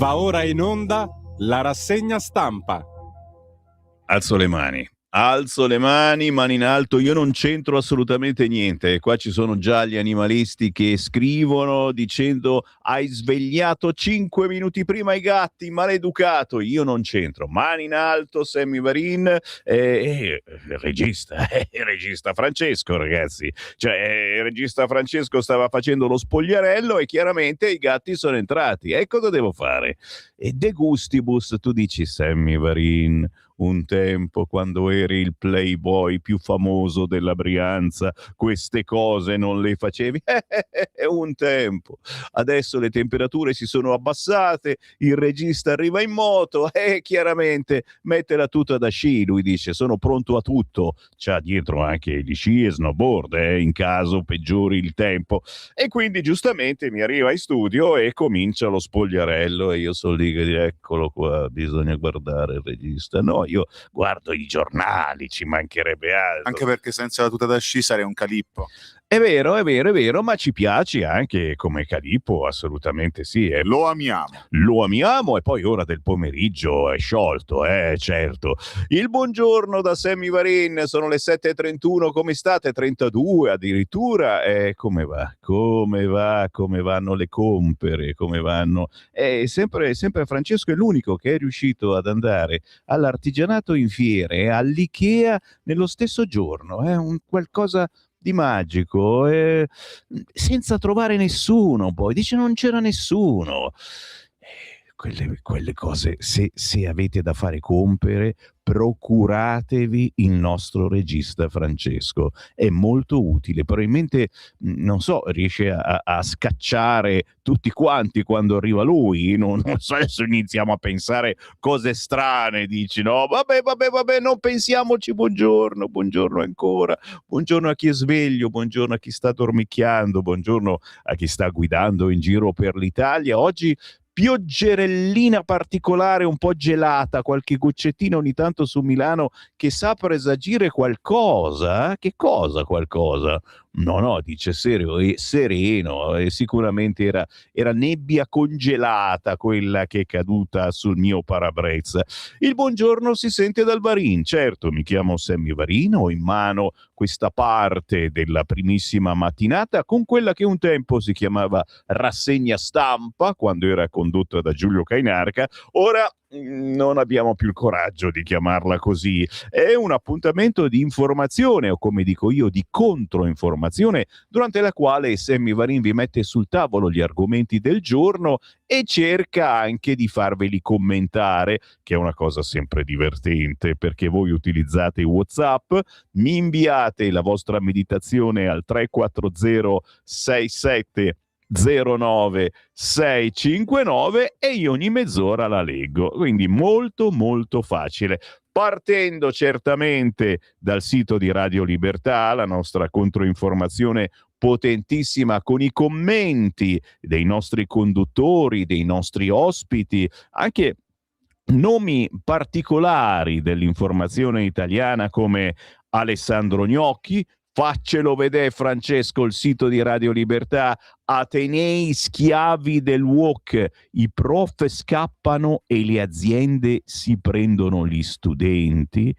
Va ora in onda la rassegna stampa. Alzo le mani, mani in alto, io non c'entro assolutamente niente. Qua ci sono già gli animalisti che scrivono dicendo hai svegliato 5 minuti prima i gatti, maleducato. Io non c'entro. Mani in alto, Sammy Varin, regista Francesco, ragazzi. Cioè, il regista Francesco stava facendo lo spogliarello e chiaramente i gatti sono entrati. E cosa devo fare? E de gustibus, tu dici Sammy Varin, un tempo quando eri il playboy più famoso della Brianza queste cose non le facevi. Un tempo. Adesso le temperature si sono abbassate, il regista arriva in moto e chiaramente mette la tuta da sci. Lui dice sono pronto a tutto, c'ha dietro anche gli sci e snowboard in caso peggiori il tempo, e quindi giustamente mi arriva in studio e comincia lo spogliarello e io sono lì che dico eccolo qua, bisogna guardare il regista. No, io guardo i giornali, ci mancherebbe altro. Anche perché senza la tuta da sci sarei un calippo. È vero, ma ci piace anche come Calippo, assolutamente sì. Lo amiamo. Lo amiamo, e poi ora del pomeriggio è sciolto, certo. Il buongiorno da Sammy Varin, sono le 7.31, come state? 32 addirittura. Come va? Come vanno le compere? Come vanno? Sempre Francesco è l'unico che è riuscito ad andare all'artigianato in fiere e all'Ikea nello stesso giorno. È un qualcosa di magico, senza trovare nessuno. Poi dice non c'era nessuno. Quelle cose, se avete da fare compere, procuratevi il nostro regista Francesco, è molto utile. Probabilmente non so, riesce a scacciare tutti quanti quando arriva lui. Non so, adesso iniziamo a pensare cose strane, dici no, vabbè, non pensiamoci. Buongiorno ancora, buongiorno a chi è sveglio, buongiorno a chi sta dormicchiando, buongiorno a chi sta guidando in giro per l'Italia. Oggi pioggerellina particolare, un po' gelata, qualche goccettina ogni tanto su Milano che sa presagire qualcosa. Che cosa qualcosa? No, dice sereno, e sicuramente era nebbia congelata quella che è caduta sul mio parabrezza. Il buongiorno si sente dal Varin, certo, mi chiamo Sammy Varin, ho in mano questa parte della primissima mattinata con quella che un tempo si chiamava rassegna stampa, quando era condotta da Giulio Cainarca. Ora non abbiamo più il coraggio di chiamarla così. È un appuntamento di informazione, o come dico io, di controinformazione, durante la quale Sammy Varin vi mette sul tavolo gli argomenti del giorno e cerca anche di farveli commentare, che è una cosa sempre divertente, perché voi utilizzate i WhatsApp, mi inviate la vostra meditazione al 340 67 09 659 e io ogni mezz'ora la leggo, quindi molto molto facile, partendo certamente dal sito di Radio Libertà, la nostra controinformazione potentissima con i commenti dei nostri conduttori, dei nostri ospiti, anche nomi particolari dell'informazione italiana come Alessandro Gnocchi, faccelo vedere Francesco, il sito di Radio Libertà, Atenei schiavi del wok, i prof scappano e le aziende si prendono gli studenti.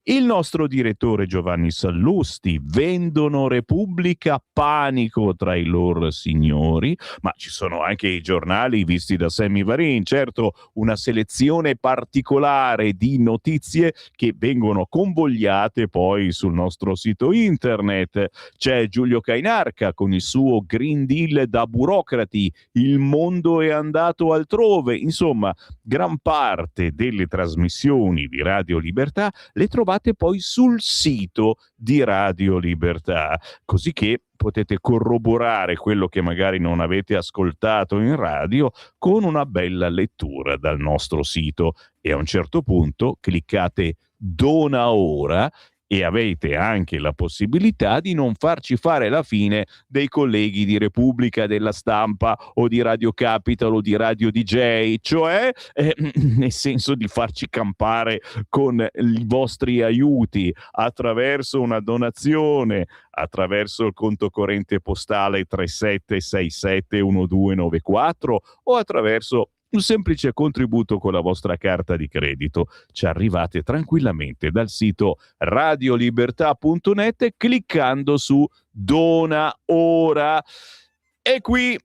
Il nostro direttore Giovanni Sallusti, vendono Repubblica, panico tra i loro signori, ma ci sono anche i giornali visti da Sammy Varin, certo una selezione particolare di notizie che vengono convogliate poi sul nostro sito internet. C'è Giulio Cainarca con il suo Green Deal da burocrati, il mondo è andato altrove, insomma gran parte delle trasmissioni di Radio Libertà le trovate poi sul sito di Radio Libertà, così che potete corroborare quello che magari non avete ascoltato in radio con una bella lettura dal nostro sito, e a un certo punto cliccate dona ora e avete anche la possibilità di non farci fare la fine dei colleghi di Repubblica, della Stampa o di Radio Capital o di Radio DJ, cioè nel senso di farci campare con i vostri aiuti attraverso una donazione, attraverso il conto corrente postale 37671294 o attraverso un semplice contributo con la vostra carta di credito. Ci arrivate tranquillamente dal sito radiolibertà.net cliccando su Dona ora. E qui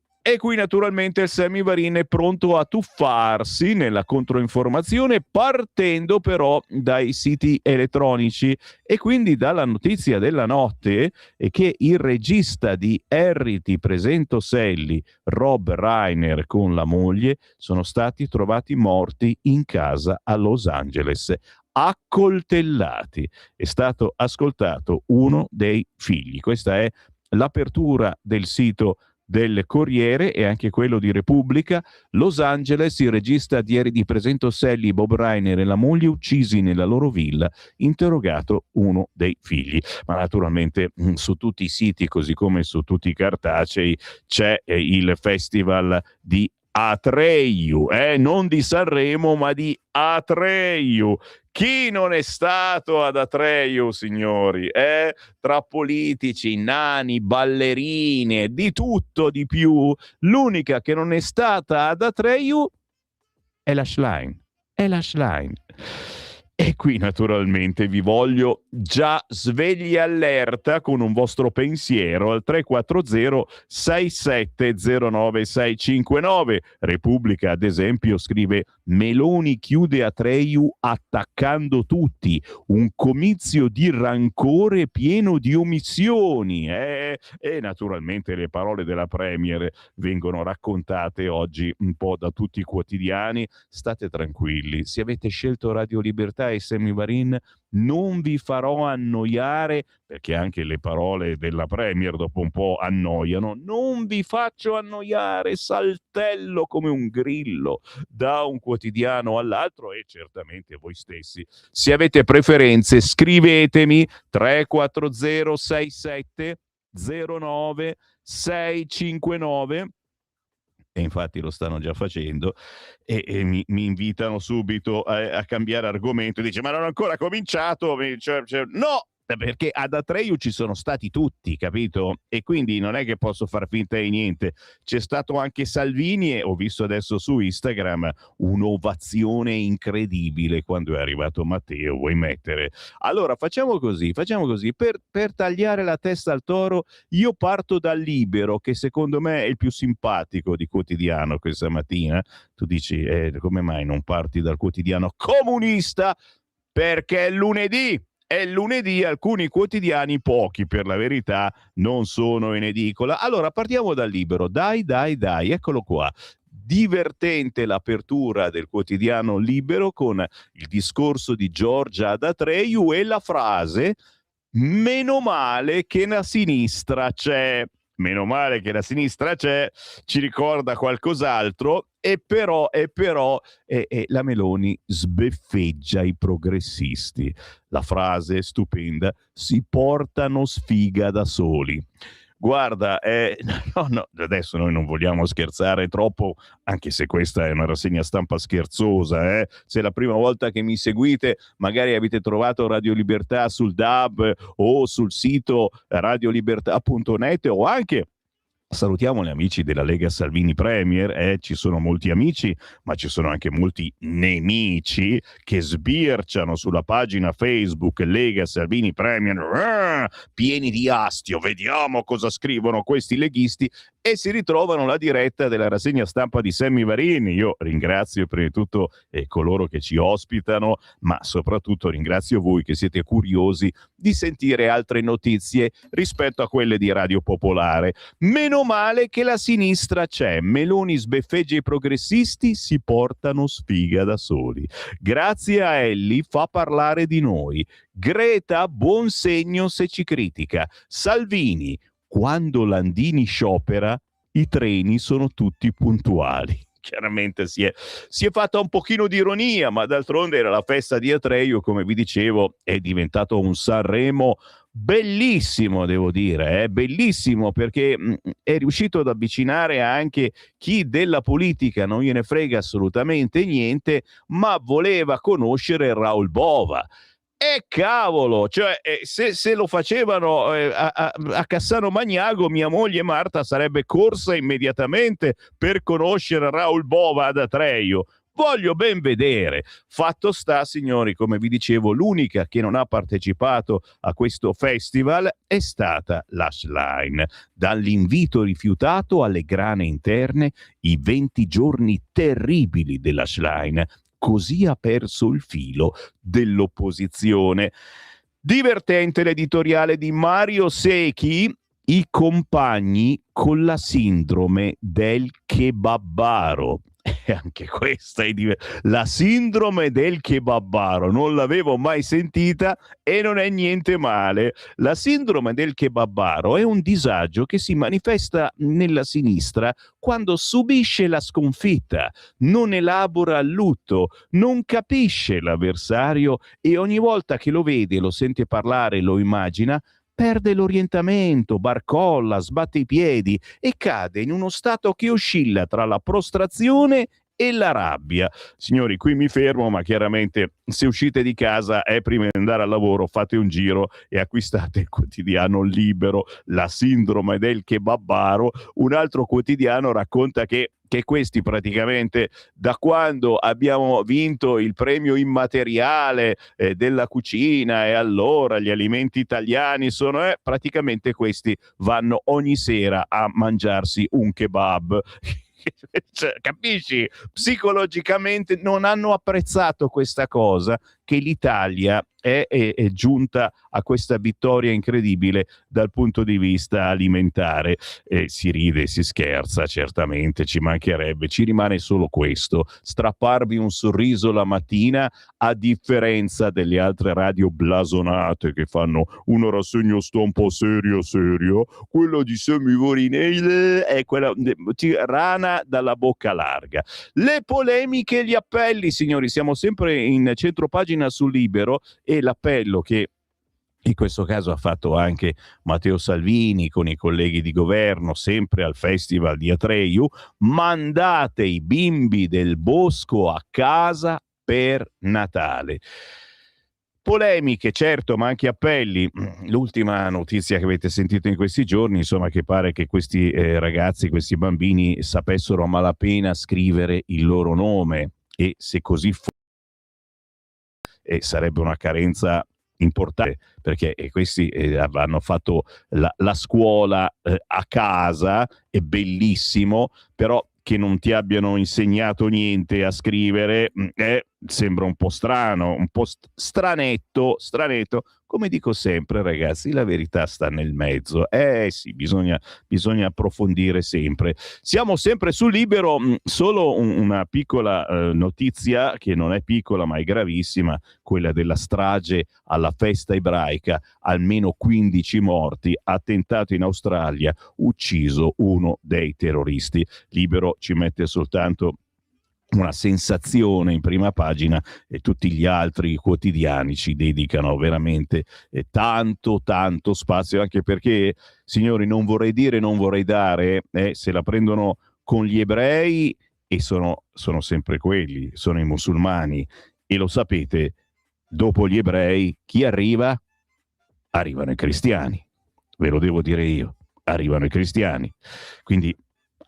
naturalmente il Semivarin è pronto a tuffarsi nella controinformazione, partendo però dai siti elettronici e quindi dalla notizia della notte che il regista di Harry ti presento Sally, Rob Reiner, con la moglie sono stati trovati morti in casa a Los Angeles, accoltellati. È stato ascoltato uno dei figli. Questa è l'apertura del sito del Corriere e anche quello di Repubblica. Los Angeles, il regista di Ieri di Presento Sally, Bob Reiner e la moglie uccisi nella loro villa, interrogato uno dei figli. Ma naturalmente su tutti i siti, così come su tutti i cartacei, c'è il festival di Atreyu, non di Sanremo ma di Atreyu. Chi non è stato ad Atreyu, signori? Tra politici, nani, ballerine, di tutto di più. L'unica che non è stata ad Atreyu è la Schlein. E qui naturalmente vi voglio già svegli allerta con un vostro pensiero al 340 6709 659. Repubblica ad esempio scrive: Meloni chiude Atreyu attaccando tutti, un comizio di rancore pieno di omissioni. E naturalmente le parole della Premier vengono raccontate oggi un po' da tutti i quotidiani. State tranquilli, se avete scelto Radio Libertà e Semivarin non vi farò annoiare, perché anche le parole della Premier dopo un po' annoiano. Non vi faccio annoiare, saltello come un grillo da un quotidiano all'altro, e certamente voi stessi, se avete preferenze, scrivetemi 340 67 09 659. E infatti lo stanno già facendo e mi invitano subito a cambiare argomento. Dice: ma non ho ancora cominciato. No, perché ad Atreyu ci sono stati tutti, capito? E quindi non è che posso far finta di niente. C'è stato anche Salvini e ho visto adesso su Instagram un'ovazione incredibile quando è arrivato Matteo. Vuoi mettere? Allora facciamo così, per tagliare la testa al toro io parto dal Libero, che secondo me è il più simpatico di quotidiano questa mattina. Tu dici, come mai non parti dal quotidiano comunista? Perché è lunedì. È lunedì, alcuni quotidiani, pochi per la verità, non sono in edicola. Allora partiamo dal Libero. Dai, eccolo qua. Divertente l'apertura del quotidiano Libero con il discorso di Giorgia ad Atreyu e la frase: meno male che la sinistra c'è. Meno male che la sinistra c'è, ci ricorda qualcos'altro, e però la Meloni sbeffeggia i progressisti. La frase stupenda: si portano sfiga da soli. Guarda, no, adesso noi non vogliamo scherzare troppo, anche se questa è una rassegna stampa scherzosa. Se è la prima volta che mi seguite, magari avete trovato Radio Libertà sul DAB o sul sito radiolibertà.net, o anche salutiamo gli amici della Lega Salvini Premier. Ci sono molti amici, ma ci sono anche molti nemici che sbirciano sulla pagina Facebook Lega Salvini Premier, pieni di astio. Vediamo cosa scrivono questi leghisti, e si ritrovano la diretta della rassegna stampa di Semivarin. Io ringrazio prima di tutto coloro che ci ospitano, ma soprattutto ringrazio voi che siete curiosi di sentire altre notizie rispetto a quelle di Radio Popolare. Meno male che la sinistra c'è. Meloni sbeffeggia i progressisti, si portano sfiga da soli. Grazie a Elli fa parlare di noi. Greta, buon segno se ci critica. Salvini, quando Landini sciopera, i treni sono tutti puntuali. Chiaramente si è fatta un pochino di ironia, ma d'altronde era la festa di Atreyu, come vi dicevo, è diventato un Sanremo bellissimo, devo dire, bellissimo, perché è riuscito ad avvicinare anche chi della politica non gliene frega assolutamente niente, ma voleva conoscere Raoul Bova. E cavolo, cioè se lo facevano a Cassano Magnago, mia moglie Marta sarebbe corsa immediatamente per conoscere Raoul Bova ad Atreio. Voglio ben vedere. Fatto sta, signori, come vi dicevo, l'unica che non ha partecipato a questo festival è stata la Schlein. Dall'invito rifiutato alle grane interne, i 20 giorni terribili della Schlein. Così ha perso il filo dell'opposizione. Divertente l'editoriale di Mario Secchi, i compagni con la sindrome del kebabbaro. E anche questa è la sindrome del kebabbaro, non l'avevo mai sentita e non è niente male. La sindrome del kebabbaro è un disagio che si manifesta nella sinistra quando subisce la sconfitta, non elabora il lutto, non capisce l'avversario e ogni volta che lo vede, lo sente parlare, lo immagina, perde l'orientamento, barcolla, sbatte i piedi e cade in uno stato che oscilla tra la prostrazione e la rabbia. Signori, qui mi fermo, ma chiaramente se uscite di casa prima di andare al lavoro, fate un giro e acquistate il quotidiano Libero, la sindrome del kebabbaro. Un altro quotidiano racconta che questi praticamente da quando abbiamo vinto il premio immateriale della cucina e allora gli alimenti italiani sono praticamente questi vanno ogni sera a mangiarsi un kebab. Cioè, capisci? Psicologicamente non hanno apprezzato questa cosa, che l'Italia è giunta a questa vittoria incredibile dal punto di vista alimentare. Si ride, si scherza, certamente, ci mancherebbe, ci rimane solo questo: strapparvi un sorriso la mattina, a differenza delle altre radio blasonate che fanno una rassegna stampa serio, quella di Semivarinelli è quella rana dalla bocca larga. Le polemiche e gli appelli, signori, siamo sempre in centropagina sul Libero, e l'appello che in questo caso ha fatto anche Matteo Salvini con i colleghi di governo, sempre al Festival di Atreju: mandate i bimbi del bosco a casa per Natale. Polemiche, certo, ma anche appelli. L'ultima notizia che avete sentito in questi giorni, insomma, che pare che questi ragazzi, questi bambini sapessero a malapena scrivere il loro nome, e se così fosse sarebbe una carenza importante, perché questi hanno fatto la scuola a casa, è bellissimo, però che non ti abbiano insegnato niente a scrivere sembra un po' strano, un po' stranetto. Come dico sempre, ragazzi, la verità sta nel mezzo. Sì, bisogna approfondire sempre. Siamo sempre sul Libero. Solo una piccola notizia, che non è piccola ma è gravissima, quella della strage alla festa ebraica, almeno 15 morti, attentato in Australia, ucciso uno dei terroristi. Libero ci mette soltanto una sensazione in prima pagina e tutti gli altri quotidiani ci dedicano veramente tanto spazio, anche perché, signori, non vorrei dire, non vorrei dare, se la prendono con gli ebrei, e sono sempre quelli, sono i musulmani, e lo sapete, dopo gli ebrei chi arriva? Arrivano i cristiani, ve lo devo dire io, arrivano i cristiani, quindi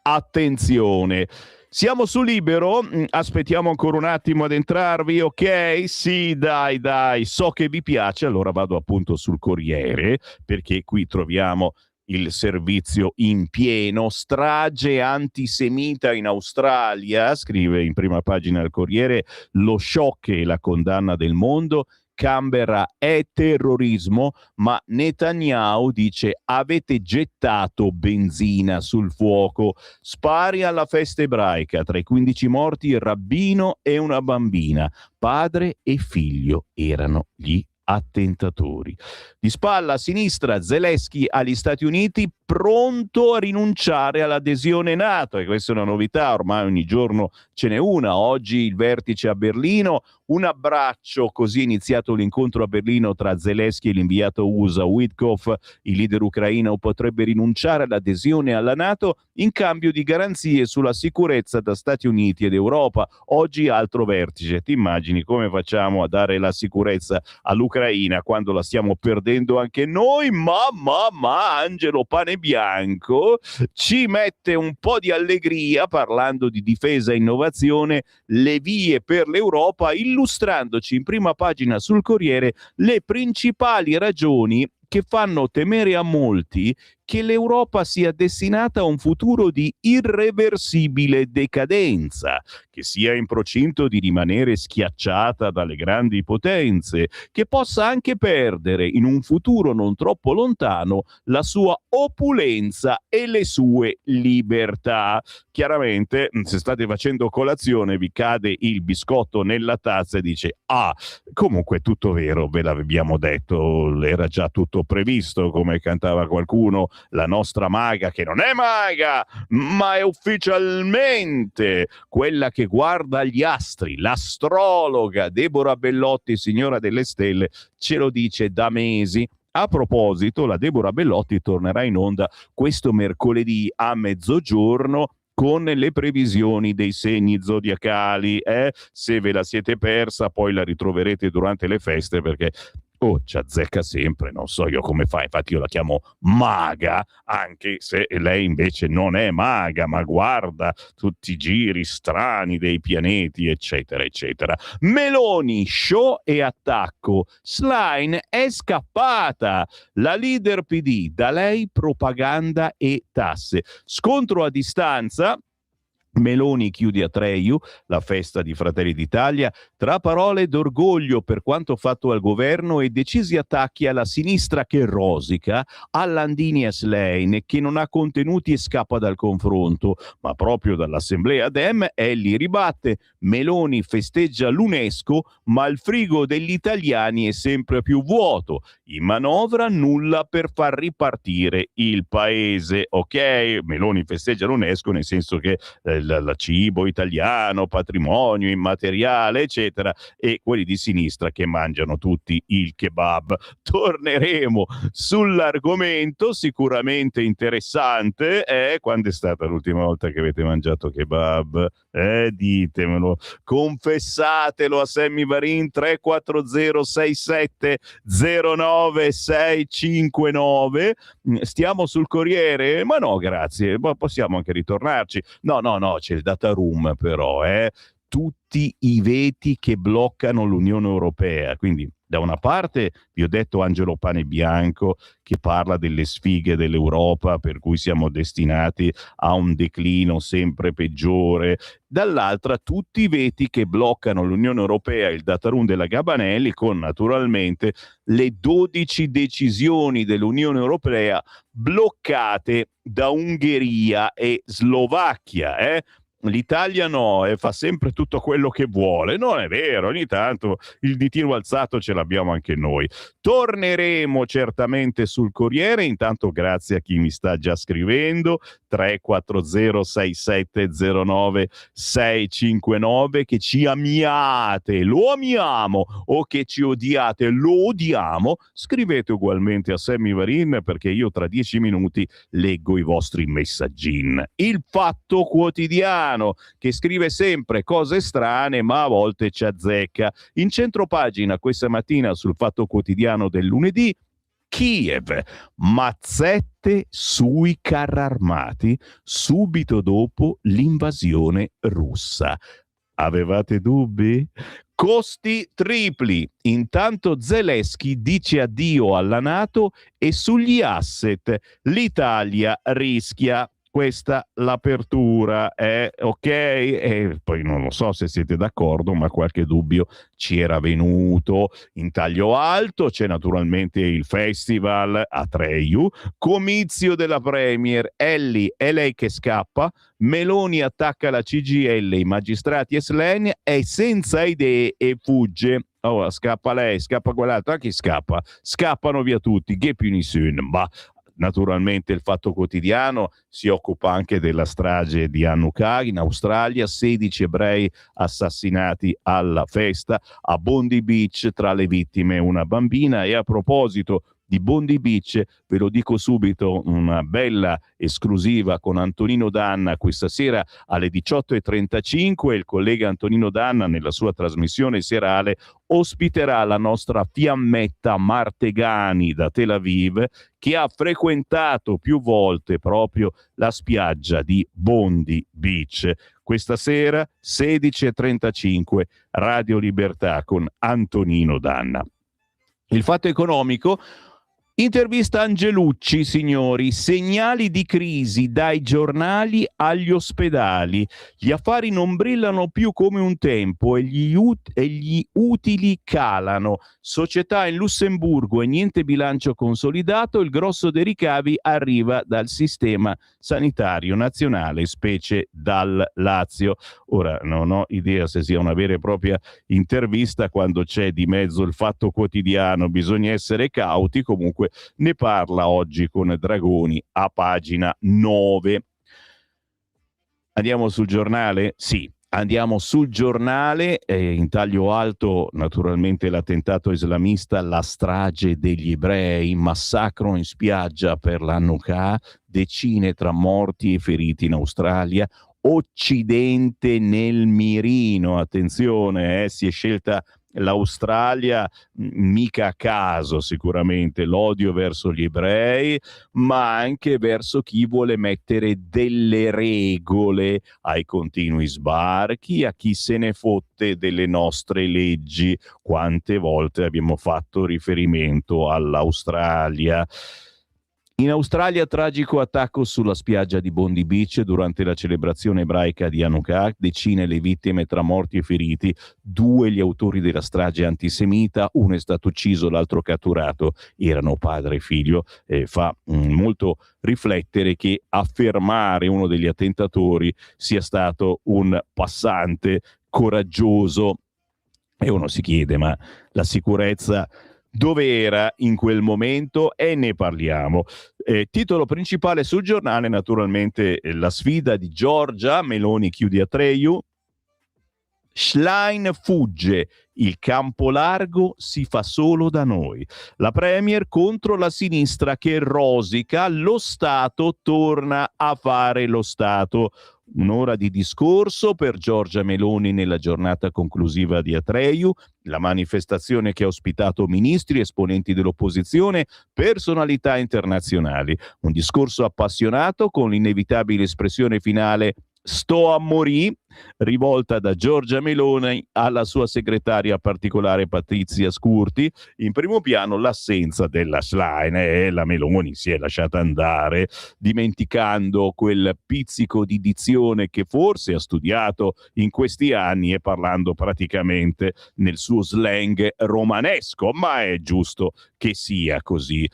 attenzione. Siamo su Libero, aspettiamo ancora un attimo ad entrarvi, ok? Sì, dai, so che vi piace, allora vado appunto sul Corriere, perché qui troviamo il servizio in pieno. Strage antisemita in Australia, scrive in prima pagina il Corriere, lo shock e la condanna del mondo. Canberra è terrorismo, ma Netanyahu dice: avete gettato benzina sul fuoco. Spari alla festa ebraica, tra i 15 morti il rabbino e una bambina, padre e figlio erano gli attentatori. Di spalla a sinistra Zelensky agli Stati Uniti, pronto a rinunciare all'adesione NATO, e questa è una novità, ormai ogni giorno ce n'è una. Oggi il vertice a Berlino, un abbraccio, così è iniziato l'incontro a Berlino tra Zelensky e l'inviato USA Witkoff. Il leader ucraino potrebbe rinunciare all'adesione alla NATO in cambio di garanzie sulla sicurezza da Stati Uniti ed Europa. Oggi altro vertice. Ti immagini come facciamo a dare la sicurezza all'Ucraina Ucraina quando la stiamo perdendo anche noi, ma Angelo Panebianco ci mette un po' di allegria parlando di difesa e innovazione, le vie per l'Europa, illustrandoci in prima pagina sul Corriere le principali ragioni che fanno temere a molti che l'Europa sia destinata a un futuro di irreversibile decadenza, che sia in procinto di rimanere schiacciata dalle grandi potenze, che possa anche perdere in un futuro non troppo lontano la sua opulenza e le sue libertà. Chiaramente, se state facendo colazione, vi cade il biscotto nella tazza e dice: ah, comunque è tutto vero, ve l'abbiamo detto, era già tutto previsto, come cantava qualcuno, la nostra maga, che non è maga, ma è ufficialmente quella che guarda gli astri, l'astrologa Deborah Bellotti, signora delle stelle, ce lo dice da mesi. A proposito, la Deborah Bellotti tornerà in onda questo mercoledì a mezzogiorno con le previsioni dei segni zodiacali. Se ve la siete persa, poi la ritroverete durante le feste, perché ci azzecca sempre, non so io come fa, infatti io la chiamo maga, anche se lei invece non è maga, ma guarda tutti i giri strani dei pianeti, eccetera, eccetera. Meloni, show e attacco, Schlein è scappata, la leader PD, da lei propaganda e tasse, scontro a distanza. Meloni chiude a Treiu la festa di Fratelli d'Italia tra parole d'orgoglio per quanto fatto al governo e decisi attacchi alla sinistra che rosica, a Landini e Schlein che non ha contenuti e scappa dal confronto, ma proprio dall'assemblea Dem Elli ribatte: Meloni festeggia l'UNESCO ma il frigo degli italiani è sempre più vuoto, in manovra nulla per far ripartire il paese. Ok, Meloni festeggia l'UNESCO nel senso che il cibo italiano, patrimonio immateriale, eccetera, e quelli di sinistra che mangiano tutti il kebab. Torneremo sull'argomento, sicuramente interessante. Quando è stata l'ultima volta che avete mangiato kebab? Ditemelo, confessatelo a Sammy Varin. 34067090659. Stiamo sul Corriere? Ma no, grazie, ma possiamo anche ritornarci. No, c'è il data room però, tutti i veti che bloccano l'Unione Europea. Quindi da una parte vi ho detto Angelo Panebianco che parla delle sfighe dell'Europa per cui siamo destinati a un declino sempre peggiore, dall'altra tutti i veti che bloccano l'Unione Europea, il data room della Gabanelli, con naturalmente le 12 decisioni dell'Unione Europea bloccate da Ungheria e Slovacchia. L'Italia no, fa sempre tutto quello che vuole. Non è vero, ogni tanto il ditino alzato ce l'abbiamo anche noi. Torneremo certamente sul Corriere, intanto grazie a chi mi sta già scrivendo, 34067090659, che ci amiate, lo amiamo, o che ci odiate, lo odiamo. Scrivete ugualmente a Sammy Varin, perché io tra 10 minuti leggo i vostri messaggin. Il Fatto Quotidiano, che scrive sempre cose strane ma a volte ci azzecca. In centropagina questa mattina sul Fatto Quotidiano del lunedì: Kiev, mazzette sui carri armati subito dopo l'invasione russa. Avevate dubbi? Costi tripli. Intanto Zelensky dice addio alla NATO e sugli asset l'Italia rischia. Questa l'apertura è ok, e poi non lo so se siete d'accordo, ma qualche dubbio ci era venuto. In taglio alto c'è naturalmente il festival a Treiu, comizio della Premier, Elli è lei che scappa, Meloni attacca la CGIL, i magistrati e Schlein, è senza idee e fugge. Oh, scappa lei, scappa quell'altro, chi scappa? Scappano via tutti, che più nessuno, ma naturalmente il Fatto Quotidiano si occupa anche della strage di Hanouka in Australia, 16 ebrei assassinati alla festa a Bondi Beach, tra le vittime una bambina. E a proposito di Bondi Beach. Ve lo dico subito, una bella esclusiva con Antonino Danna questa sera alle 18:35. Il collega Antonino Danna nella sua trasmissione serale ospiterà la nostra fiammetta Martegani da Tel Aviv, che ha frequentato più volte proprio la spiaggia di Bondi Beach. Questa sera 16:35 Radio Libertà con Antonino Danna. Il Fatto Economico, intervista Angelucci, signori, segnali di crisi dai giornali agli ospedali. Gli affari non brillano più come un tempo e gli utili calano. Società in Lussemburgo e niente bilancio consolidato, il grosso dei ricavi arriva dal sistema sanitario nazionale, specie dal Lazio. Ora, non ho idea se sia una vera e propria intervista quando c'è di mezzo il Fatto Quotidiano, bisogna essere cauti, comunque ne parla oggi con Dragoni a pagina 9. Andiamo sul giornale? Sì, andiamo sul giornale. In taglio alto, naturalmente, l'attentato islamista, la strage degli ebrei, massacro in spiaggia per l'Hanukkah, decine tra morti e feriti in Australia, Occidente nel mirino. Attenzione, si è scelta l'Australia mica a caso, sicuramente l'odio verso gli ebrei, ma anche verso chi vuole mettere delle regole ai continui sbarchi, a chi se ne fotte delle nostre leggi. Quante volte abbiamo fatto riferimento all'Australia. In Australia, tragico attacco sulla spiaggia di Bondi Beach durante la celebrazione ebraica di Hanukkah, decine le vittime tra morti e feriti, 2 gli autori della strage antisemita, uno è stato ucciso, l'altro catturato, erano padre e figlio. Fa molto riflettere che affermare uno degli attentatori sia stato un passante coraggioso, e uno si chiede, ma la sicurezza dove era in quel momento? E ne parliamo. Titolo principale sul giornale, naturalmente, la sfida di Giorgia Meloni chiude a Treiu. Schlein fugge, il campo largo si fa solo da noi. La Premier contro la sinistra che rosica, lo Stato torna a fare lo Stato. Un'ora di discorso per Giorgia Meloni nella giornata conclusiva di Atreju, la manifestazione che ha ospitato ministri, esponenti dell'opposizione, personalità internazionali. Un discorso appassionato con l'inevitabile espressione finale "sto a morì", rivolta da Giorgia Meloni alla sua segretaria particolare Patrizia Scurti. In primo piano l'assenza della Schlein, la Meloni si è lasciata andare, dimenticando quel pizzico di dizione che forse ha studiato in questi anni e parlando praticamente nel suo slang romanesco, ma è giusto che sia così.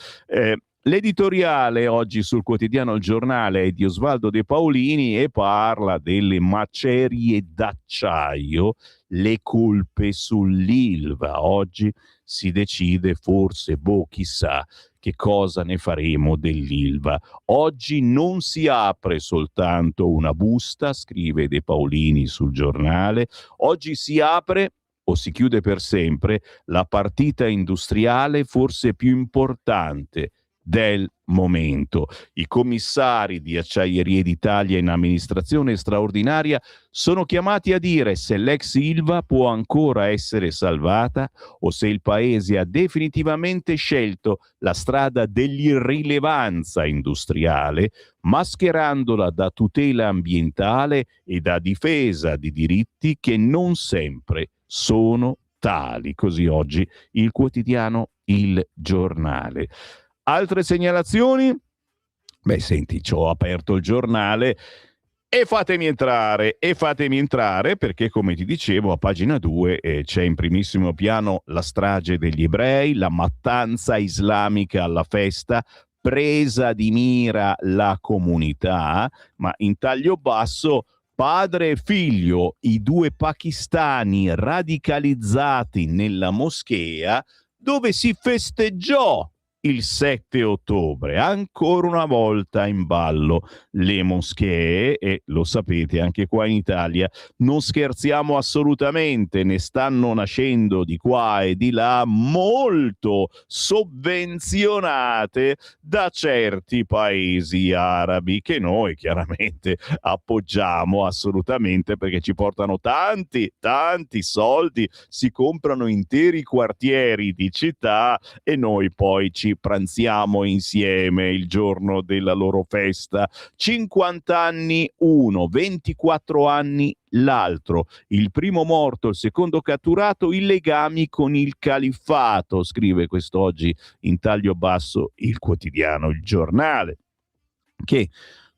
L'editoriale oggi sul quotidiano Il Giornale è di Osvaldo De Paolini e parla delle macerie d'acciaio, le colpe sull'Ilva. Oggi si decide forse, chissà che cosa ne faremo dell'Ilva. Oggi non si apre soltanto una busta, scrive De Paolini sul Giornale, oggi si apre o si chiude per sempre la partita industriale forse più importante del momento. I commissari di Acciaierie d'Italia in amministrazione straordinaria sono chiamati a dire se l'ex Ilva può ancora essere salvata o se il paese ha definitivamente scelto la strada dell'irrilevanza industriale, mascherandola da tutela ambientale e da difesa di diritti che non sempre sono tali. Così oggi il quotidiano Il Giornale. Altre segnalazioni? Senti, ci ho aperto il giornale e fatemi entrare perché, come ti dicevo, a pagina 2 c'è in primissimo piano la strage degli ebrei, la mattanza islamica alla festa, presa di mira la comunità, ma in taglio basso padre e figlio, i 2 pakistani radicalizzati nella moschea dove si festeggiò il 7 ottobre. Ancora una volta in ballo le moschee e lo sapete anche qua in Italia non scherziamo assolutamente, ne stanno nascendo di qua e di là molto sovvenzionate da certi paesi arabi che noi chiaramente appoggiamo assolutamente perché ci portano tanti soldi, si comprano interi quartieri di città e noi poi ci pranziamo insieme il giorno della loro festa. 50 anni uno, 24 anni l'altro, il primo morto, il secondo catturato, i legami con il califfato, scrive quest'oggi in taglio basso il quotidiano Il Giornale, che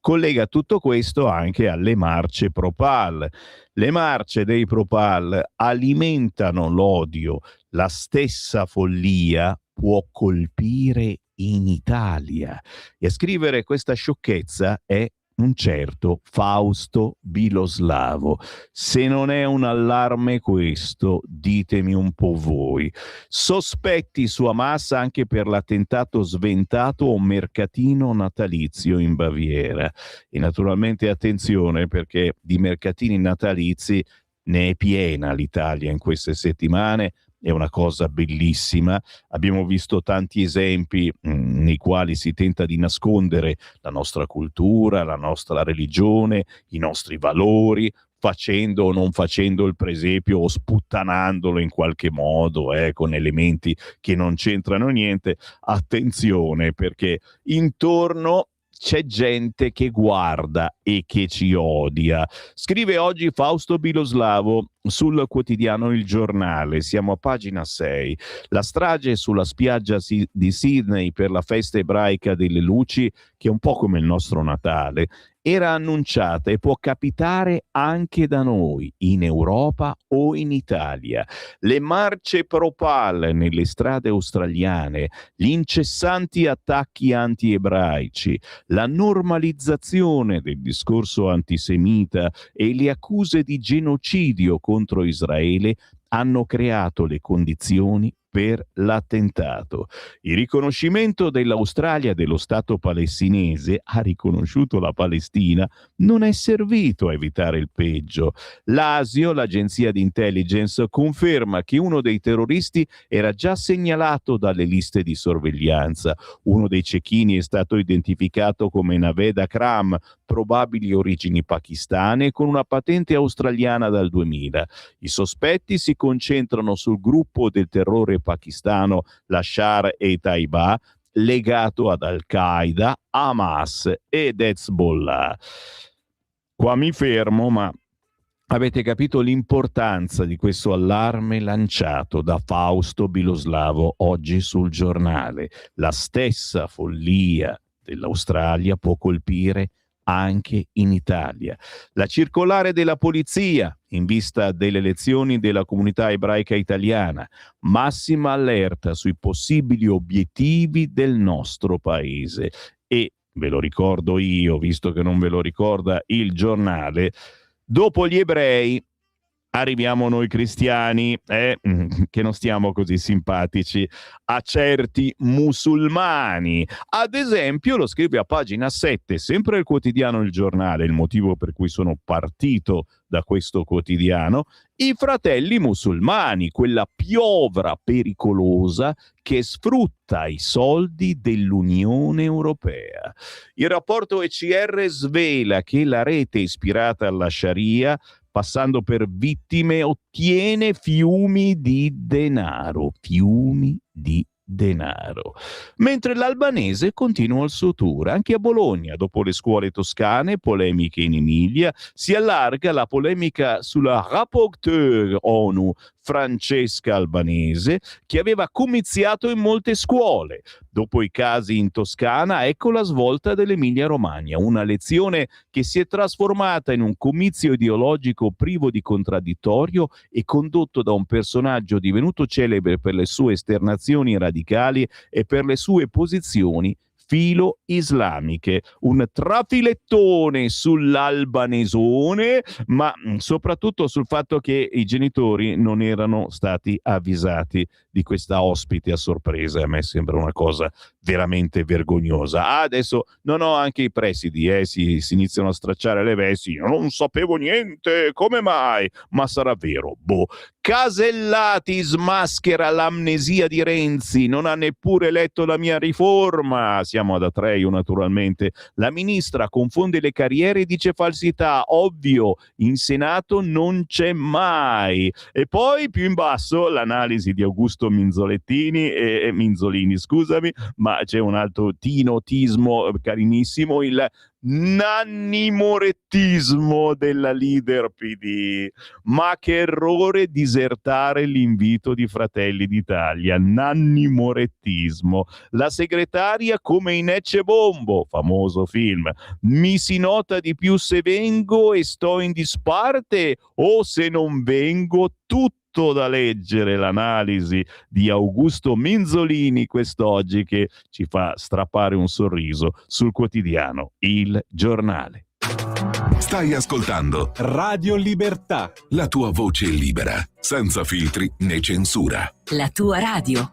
collega tutto questo anche alle marce pro-Pal. Le marce dei pro-Pal alimentano l'odio, la stessa follia può colpire in Italia. E a scrivere questa sciocchezza è un certo Fausto Biloslavo. Se non è un allarme questo, ditemi un po' voi. Sospetti su Hamas anche per l'attentato sventato a un mercatino natalizio in Baviera. E naturalmente attenzione perché di mercatini natalizi ne è piena l'Italia in queste settimane. È una cosa bellissima. Abbiamo visto tanti esempi nei quali si tenta di nascondere la nostra cultura, la nostra religione, i nostri valori, facendo o non facendo il presepio o sputtanandolo in qualche modo, con elementi che non c'entrano niente. Attenzione perché intorno c'è gente che guarda e che ci odia. Scrive oggi Fausto Biloslavo sul quotidiano Il Giornale, siamo a pagina 6. La strage sulla spiaggia di Sydney per la festa ebraica delle luci, che è un po' come il nostro Natale, era annunciata e può capitare anche da noi, in Europa o in Italia. Le marce pro-Pal nelle strade australiane, gli incessanti attacchi anti-ebraici, la normalizzazione del discorso antisemita e le accuse di genocidio contro Israele hanno creato le condizioni per l'attentato. Il riconoscimento dell'Australia dello Stato palestinese ha riconosciuto la Palestina, non è servito a evitare il peggio. L'ASIO, l'agenzia di intelligence, conferma che uno dei terroristi era già segnalato dalle liste di sorveglianza. Uno dei cecchini è stato identificato come Naved Akram, probabili origini pakistane, con una patente australiana dal 2000. I sospetti si concentrano sul gruppo del terrore pakistano Lashkar-e-Taiba, legato ad Al-Qaeda, Hamas ed Hezbollah. Qua mi fermo, ma avete capito l'importanza di questo allarme lanciato da Fausto Biloslavo oggi sul Giornale. La stessa follia dell'Australia può colpire anche in Italia. La circolare della polizia in vista delle elezioni della comunità ebraica italiana, massima allerta sui possibili obiettivi del nostro paese. E ve lo ricordo io, visto che non ve lo ricorda il Giornale, dopo gli ebrei arriviamo noi cristiani, che non stiamo così simpatici a certi musulmani. Ad esempio, lo scrive a pagina 7, sempre il quotidiano Il Giornale, il motivo per cui sono partito da questo quotidiano, i fratelli musulmani, quella piovra pericolosa che sfrutta i soldi dell'Unione Europea. Il rapporto ECR svela che la rete ispirata alla Sharia, passando per vittime, ottiene fiumi di denaro. Mentre l'albanese continua il suo tour. Anche a Bologna, dopo le scuole toscane, polemiche in Emilia, si allarga la polemica sulla rapporteur ONU Francesca Albanese, che aveva comiziato in molte scuole. Dopo i casi in Toscana, ecco la svolta dell'Emilia-Romagna, una lezione che si è trasformata in un comizio ideologico privo di contraddittorio e condotto da un personaggio divenuto celebre per le sue esternazioni radicali e per le sue posizioni filo islamiche, un trafilettone sull'albanesone, ma soprattutto sul fatto che i genitori non erano stati avvisati di questa ospite a sorpresa. A me sembra una cosa veramente vergognosa. Adesso non ho anche i presidi, si iniziano a stracciare le vesti. Io non sapevo niente, come mai? Ma sarà vero? Boh. Casellati smaschera l'amnesia di Renzi, non ha neppure letto la mia riforma. Siamo ad Atreio, naturalmente. La ministra confonde le carriere e dice falsità. Ovvio, in Senato non c'è mai. E poi più in basso l'analisi di Augusto Minzolini, scusami, ma c'è un altro tinotismo carinissimo, il nannimorettismo della leader PD. Ma che errore disertare l'invito di Fratelli d'Italia. Nannimorettismo. La segretaria come in Ecce Bombo, famoso film. Mi si nota di più se vengo e sto in disparte o se non vengo. Tutto da leggere, l'analisi di Augusto Minzolini quest'oggi, che ci fa strappare un sorriso sul quotidiano Il Giornale. Stai ascoltando Radio Libertà. la tua voce libera, senza filtri né censura. La tua radio.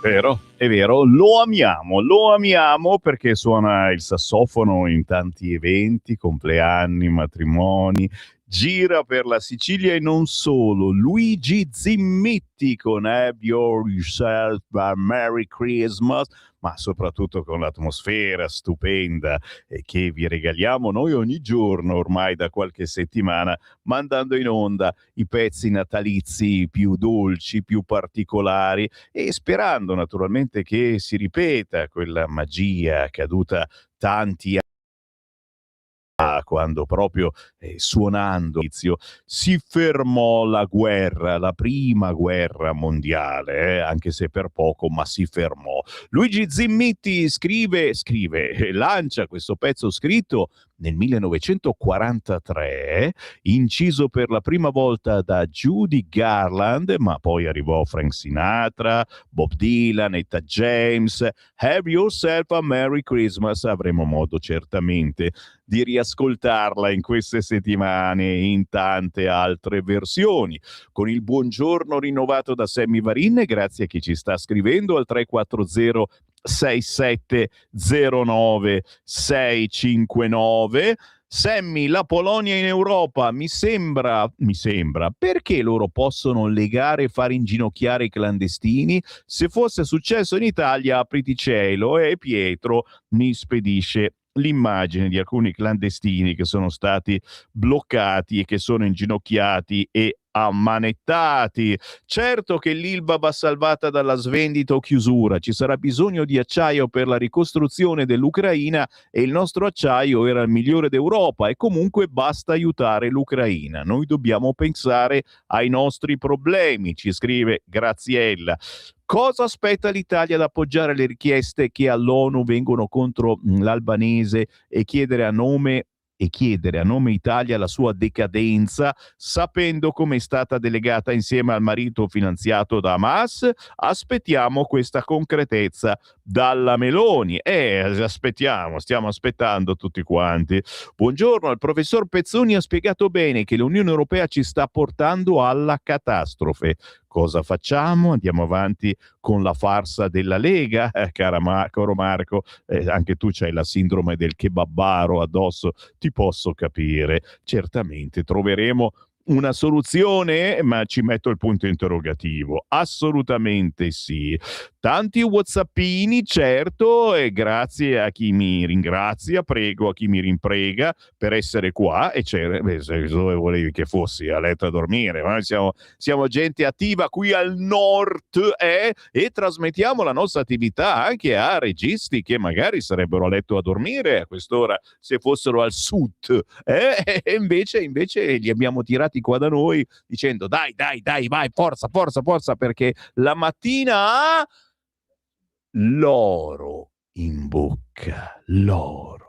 È vero, lo amiamo perché suona il sassofono in tanti eventi, compleanni, matrimoni, gira per la Sicilia e non solo. Luigi Zimmitti con Have Yourself a Merry Christmas, ma soprattutto con l'atmosfera stupenda che vi regaliamo noi ogni giorno ormai da qualche settimana, mandando in onda i pezzi natalizi più dolci, più particolari e sperando naturalmente che si ripeta quella magia accaduta tanti anni fa, quando proprio suonando si fermò la guerra, la prima guerra mondiale, anche se per poco, ma si fermò. Luigi Zimmitti lancia questo pezzo scritto nel 1943, inciso per la prima volta da Judy Garland, ma poi arrivò Frank Sinatra, Bob Dylan, Etta James. Have Yourself a Merry Christmas, avremo modo certamente di riascoltarla in queste settimane in tante altre versioni. Con il buongiorno rinnovato da Sammy Varin, grazie a chi ci sta scrivendo al 340 6709 659. Sammy, la Polonia in Europa, mi sembra, perché loro possono legare e fare inginocchiare i clandestini? Se fosse successo in Italia, apriti cielo, e Pietro mi spedisce l'immagine di alcuni clandestini che sono stati bloccati e che sono inginocchiati e ammanettati. Certo che l'Ilva va salvata dalla svendita o chiusura, ci sarà bisogno di acciaio per la ricostruzione dell'Ucraina e il nostro acciaio era il migliore d'Europa e comunque basta aiutare l'Ucraina. Noi dobbiamo pensare ai nostri problemi, ci scrive Graziella. Cosa aspetta l'Italia ad appoggiare le richieste che all'ONU vengono contro l'albanese e chiedere a nome Italia la sua decadenza, sapendo come è stata delegata insieme al marito finanziato da Hamas? Aspettiamo questa concretezza dalla Meloni. Stiamo aspettando tutti quanti. Buongiorno, il professor Pezzoni ha spiegato bene che l'Unione Europea ci sta portando alla catastrofe. Cosa facciamo? Andiamo avanti con la farsa della Lega? Caro Marco, anche tu c'hai la sindrome del kebabaro addosso, ti posso capire. Certamente troveremo una soluzione, ma ci metto il punto interrogativo. Assolutamente sì. Tanti whatsappini, certo, e grazie a chi mi ringrazia, prego a chi mi rimprega per essere qua, e dove volevi che fossi? A letto a dormire, ma siamo gente attiva qui al nord, e trasmettiamo la nostra attività anche a registi che magari sarebbero a letto a dormire a quest'ora se fossero al sud, e invece li abbiamo tirati qua da noi dicendo dai, vai, forza, perché la mattina ha l'oro in bocca, l'oro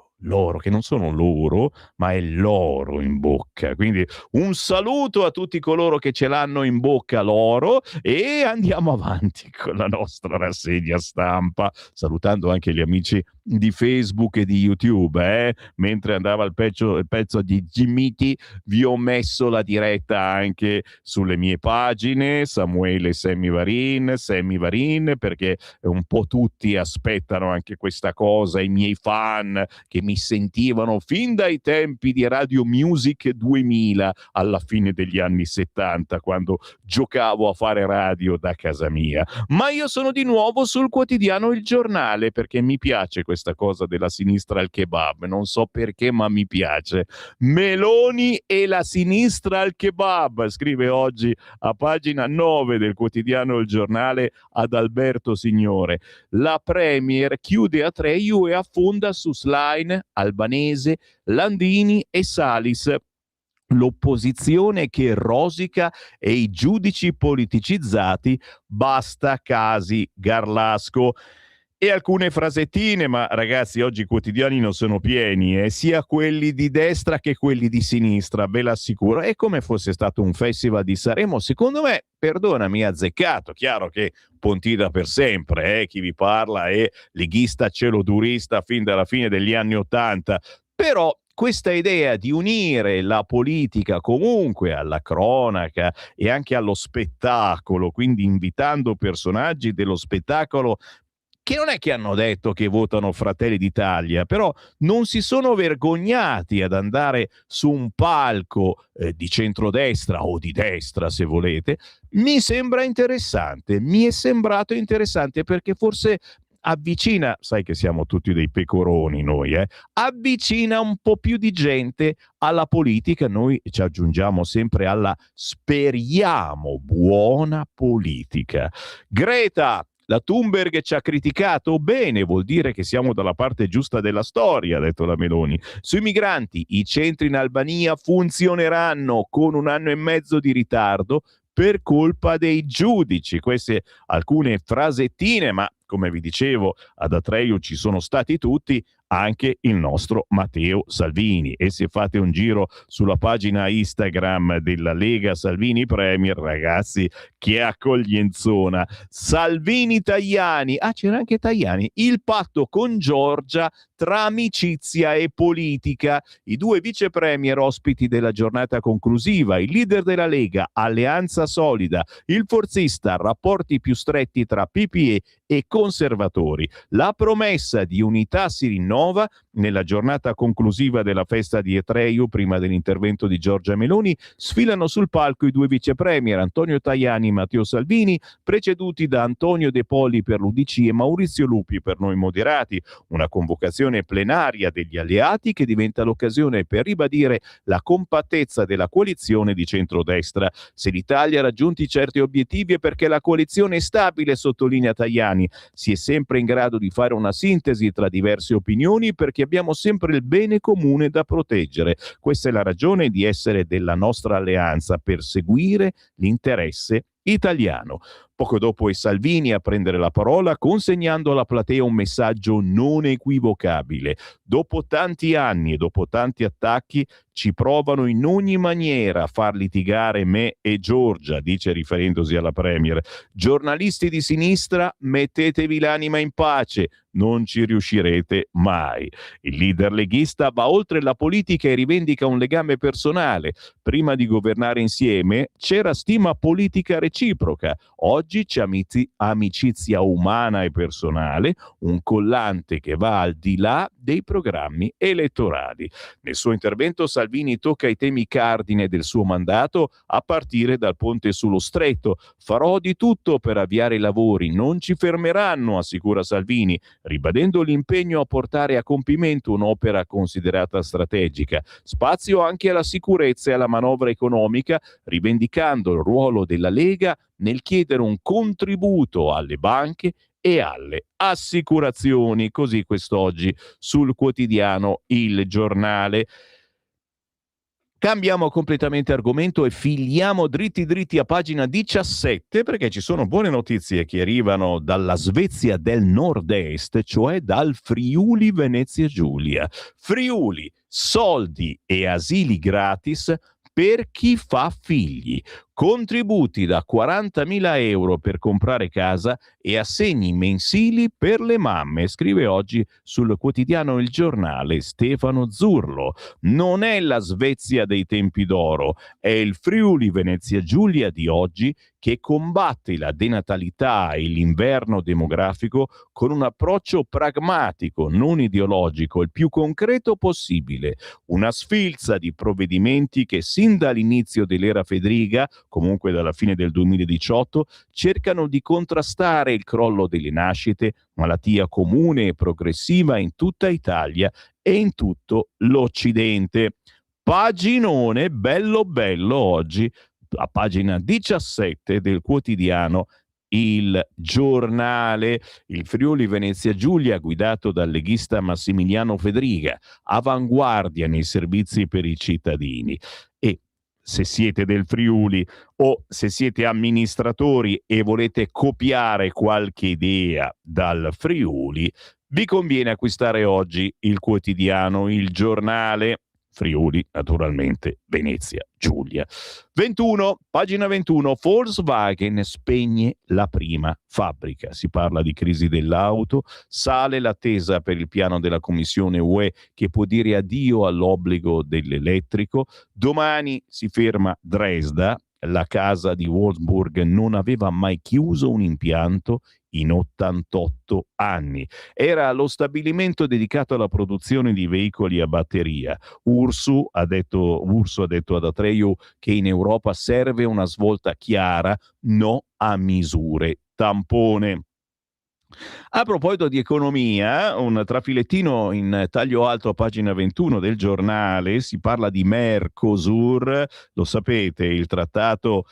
che non sono loro, ma è l'oro in bocca. Quindi un saluto a tutti coloro che ce l'hanno in bocca l'oro, e andiamo avanti con la nostra rassegna stampa, salutando anche gli amici di Facebook e di YouTube. Mentre andava il pezzo di Gimmiti, vi ho messo la diretta anche sulle mie pagine, Samuele Sammy Varin, perché un po' tutti aspettano anche questa cosa, i miei fan che mi sentivano fin dai tempi di Radio Music 2000, alla fine degli anni 70, quando giocavo a fare radio da casa mia. Ma io sono di nuovo sul quotidiano Il Giornale, perché mi piace questa cosa della sinistra al kebab, non so perché, ma mi piace. Meloni e la sinistra al kebab, scrive oggi a pagina 9 del quotidiano Il Giornale Adalberto Signore. La Premier chiude a 3 e affonda su Schlein, Albanese, Landini e Salis. L'opposizione che rosica e i giudici politicizzati, basta casi Garlasco. E alcune frasettine, ma ragazzi oggi i quotidiani non sono pieni, sia quelli di destra che quelli di sinistra, ve l'assicuro. È come fosse stato un festival di Sanremo, secondo me, perdonami, azzeccato. Chiaro che Pontida per sempre, chi vi parla è leghista celodurista fin dalla fine degli anni '80, però questa idea di unire la politica comunque alla cronaca e anche allo spettacolo, quindi invitando personaggi dello spettacolo che non è che hanno detto che votano Fratelli d'Italia, però non si sono vergognati ad andare su un palco di centrodestra o di destra, se volete, mi sembra interessante, mi è sembrato interessante perché forse avvicina, sai che siamo tutti dei pecoroni noi, avvicina un po' più di gente alla politica, noi ci aggiungiamo sempre alla speriamo buona politica. Greta, la Thunberg ci ha criticato? Bene, vuol dire che siamo dalla parte giusta della storia, ha detto la Meloni. Sui migranti, i centri in Albania funzioneranno con 1 anno e mezzo di ritardo per colpa dei giudici. Queste alcune frasettine, ma come vi dicevo, ad Atreio ci sono stati tutti, anche il nostro Matteo Salvini. E se fate un giro sulla pagina Instagram della Lega Salvini Premier, ragazzi, che accoglienzona. Salvini Tajani, c'era anche Tajani, il patto con Giorgia tra amicizia e politica. I 2 vice premier ospiti della giornata conclusiva, il leader della Lega, alleanza solida, il forzista, rapporti più stretti tra PPE e conservatori. La promessa di unità si rinnova. Nella giornata conclusiva della festa di Atreio, prima dell'intervento di Giorgia Meloni, sfilano sul palco i 2 vice premier, Antonio Tajani e Matteo Salvini, preceduti da Antonio De Poli per l'UDC e Maurizio Lupi per Noi Moderati. Una convocazione plenaria degli alleati che diventa l'occasione per ribadire la compattezza della coalizione di centrodestra. Se l'Italia ha raggiunti certi obiettivi è perché la coalizione è stabile, sottolinea Tajani. Si è sempre in grado di fare una sintesi tra diverse opinioni perché abbiamo sempre il bene comune da proteggere. Questa è la ragione di essere della nostra alleanza, perseguire l'interesse italiano. Poco dopo è Salvini a prendere la parola, consegnando alla platea un messaggio non equivocabile. Dopo tanti anni e dopo tanti attacchi ci provano in ogni maniera a far litigare me e Giorgia, dice riferendosi alla Premier. Giornalisti di sinistra, mettetevi l'anima in pace, non ci riuscirete mai. Il leader leghista va oltre la politica e rivendica un legame personale. Prima di governare insieme c'era stima politica reciproca. Oggi c'è amicizia umana e personale, un collante che va al di là dei programmi elettorali. Nel suo intervento Salvini tocca i temi cardine del suo mandato, a partire dal ponte sullo Stretto. Farò di tutto per avviare i lavori, non ci fermeranno, assicura Salvini, ribadendo l'impegno a portare a compimento un'opera considerata strategica. Spazio anche alla sicurezza e alla manovra economica, rivendicando il ruolo della Lega nel chiedere un contributo alle banche e alle assicurazioni. Così quest'oggi sul quotidiano Il Giornale. Cambiamo completamente argomento e filiamo dritti a pagina 17 perché ci sono buone notizie che arrivano dalla Svezia del Nord-Est, cioè dal Friuli Venezia Giulia. Friuli, soldi e asili gratis per chi fa figli. Contributi da 40.000 euro per comprare casa e assegni mensili per le mamme, scrive oggi sul quotidiano Il Giornale Stefano Zurlo. Non è la Svezia dei tempi d'oro, è il Friuli Venezia Giulia di oggi che combatte la denatalità e l'inverno demografico con un approccio pragmatico, non ideologico, il più concreto possibile. Una sfilza di provvedimenti che sin dall'inizio dell'era Fedriga, comunque dalla fine del 2018, cercano di contrastare il crollo delle nascite, malattia comune e progressiva in tutta Italia e in tutto l'Occidente. Paginone bello oggi, a pagina 17 del quotidiano Il Giornale. Il Friuli Venezia Giulia, guidato dal leghista Massimiliano Fedriga, avanguardia nei servizi per i cittadini. E se siete del Friuli o se siete amministratori e volete copiare qualche idea dal Friuli, vi conviene acquistare oggi il quotidiano Il Giornale. Friuli, naturalmente Venezia Giulia. 21, pagina 21, Volkswagen spegne la prima fabbrica. Si parla di crisi dell'auto, sale l'attesa per il piano della Commissione UE che può dire addio all'obbligo dell'elettrico. Domani si ferma Dresda, la casa di Wolfsburg non aveva mai chiuso un impianto in 88 anni. Era lo stabilimento dedicato alla produzione di veicoli a batteria. Urso ha detto ad Atreju che in Europa serve una svolta chiara, no a misure tampone. A proposito di economia, un trafilettino in taglio alto a pagina 21 del giornale, si parla di Mercosur, lo sapete, il trattato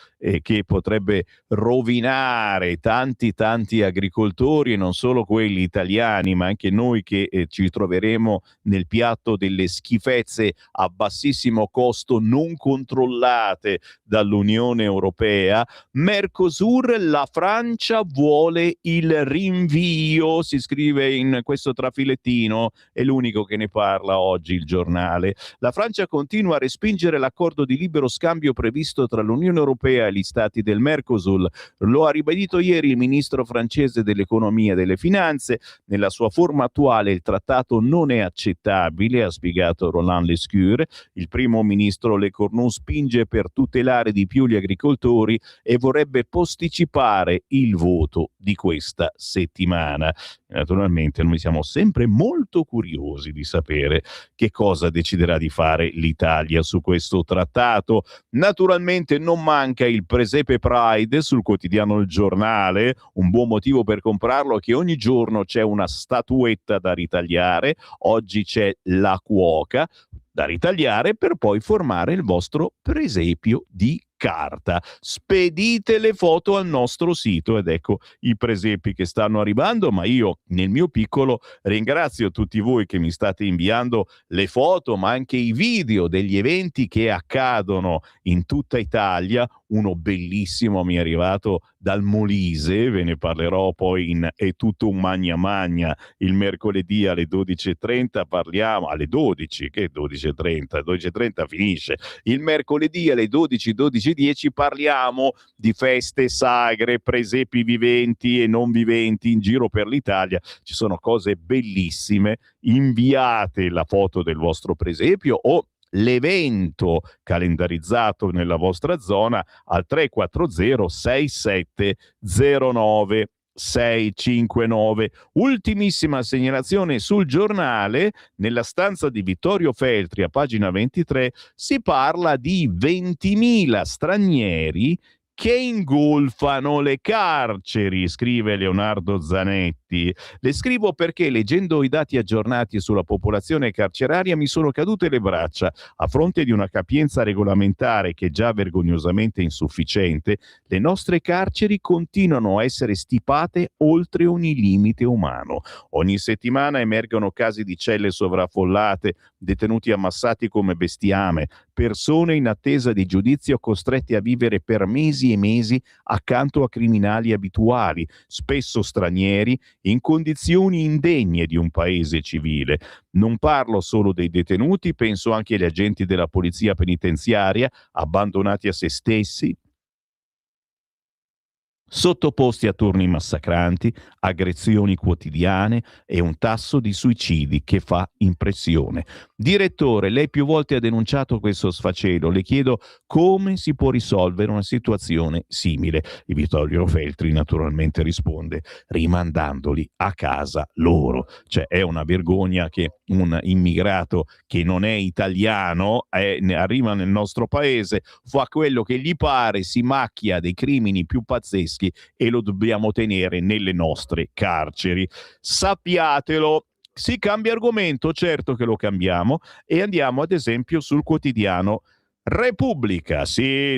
che potrebbe rovinare tanti agricoltori, e non solo quelli italiani, ma anche noi che ci troveremo nel piatto delle schifezze a bassissimo costo non controllate dall'Unione Europea. Mercosur, la Francia vuole il rinvio, si scrive in questo trafilettino, è l'unico che ne parla oggi il giornale. La Francia continua a respingere l'accordo di libero scambio previsto tra l'Unione Europea e gli stati del Mercosur. Lo ha ribadito ieri il ministro francese dell'economia e delle finanze. Nella sua forma attuale il trattato non è accettabile, ha spiegato Roland Lescure. Il primo ministro Le Cornu spinge per tutelare di più gli agricoltori e vorrebbe posticipare il voto di questa settimana. Naturalmente noi siamo sempre molto curiosi di sapere che cosa deciderà di fare l'Italia su questo trattato. Naturalmente non manca il Presepe Pride sul quotidiano Il Giornale, un buon motivo per comprarlo è che ogni giorno c'è una statuetta da ritagliare, oggi c'è la cuoca da ritagliare per poi formare il vostro presepio di carta. Spedite le foto al nostro sito ed ecco i presepi che stanno arrivando, ma io nel mio piccolo ringrazio tutti voi che mi state inviando le foto ma anche i video degli eventi che accadono in tutta Italia. Uno bellissimo mi è arrivato dal Molise, ve ne parlerò poi in È tutto un magna magna il mercoledì alle 12:30, parliamo alle 12, che 12:30, 12:30 finisce, il mercoledì alle 12:10 parliamo di feste, sagre, presepi viventi e non viventi in giro per l'Italia. Ci sono cose bellissime, inviate la foto del vostro presepio o l'evento calendarizzato nella vostra zona al 340 6709 659. Ultimissima segnalazione sul giornale, nella stanza di Vittorio Feltri a pagina 23 si parla di 20.000 stranieri che ingolfano le carceri, scrive Leonardo Zanetti. Le scrivo perché leggendo i dati aggiornati sulla popolazione carceraria mi sono cadute le braccia. A fronte di una capienza regolamentare che è già vergognosamente insufficiente, le nostre carceri continuano a essere stipate oltre ogni limite umano. Ogni settimana emergono casi di celle sovraffollate, detenuti ammassati come bestiame, persone in attesa di giudizio costrette a vivere per mesi e mesi accanto a criminali abituali, spesso stranieri, in condizioni indegne di un paese civile. Non parlo solo dei detenuti, penso anche agli agenti della polizia penitenziaria, abbandonati a se stessi, sottoposti a turni massacranti, aggressioni quotidiane e un tasso di suicidi che fa impressione. Direttore, lei più volte ha denunciato questo sfacelo, le chiedo come si può risolvere una situazione simile. E Vittorio Feltri naturalmente risponde rimandandoli a casa loro. Cioè è una vergogna che un immigrato che non è italiano arriva nel nostro paese, fa quello che gli pare, si macchia dei crimini più pazzeschi e lo dobbiamo tenere nelle nostre carceri. Sappiatelo. Si cambia argomento, certo che lo cambiamo, e andiamo ad esempio sul quotidiano Repubblica. Sì,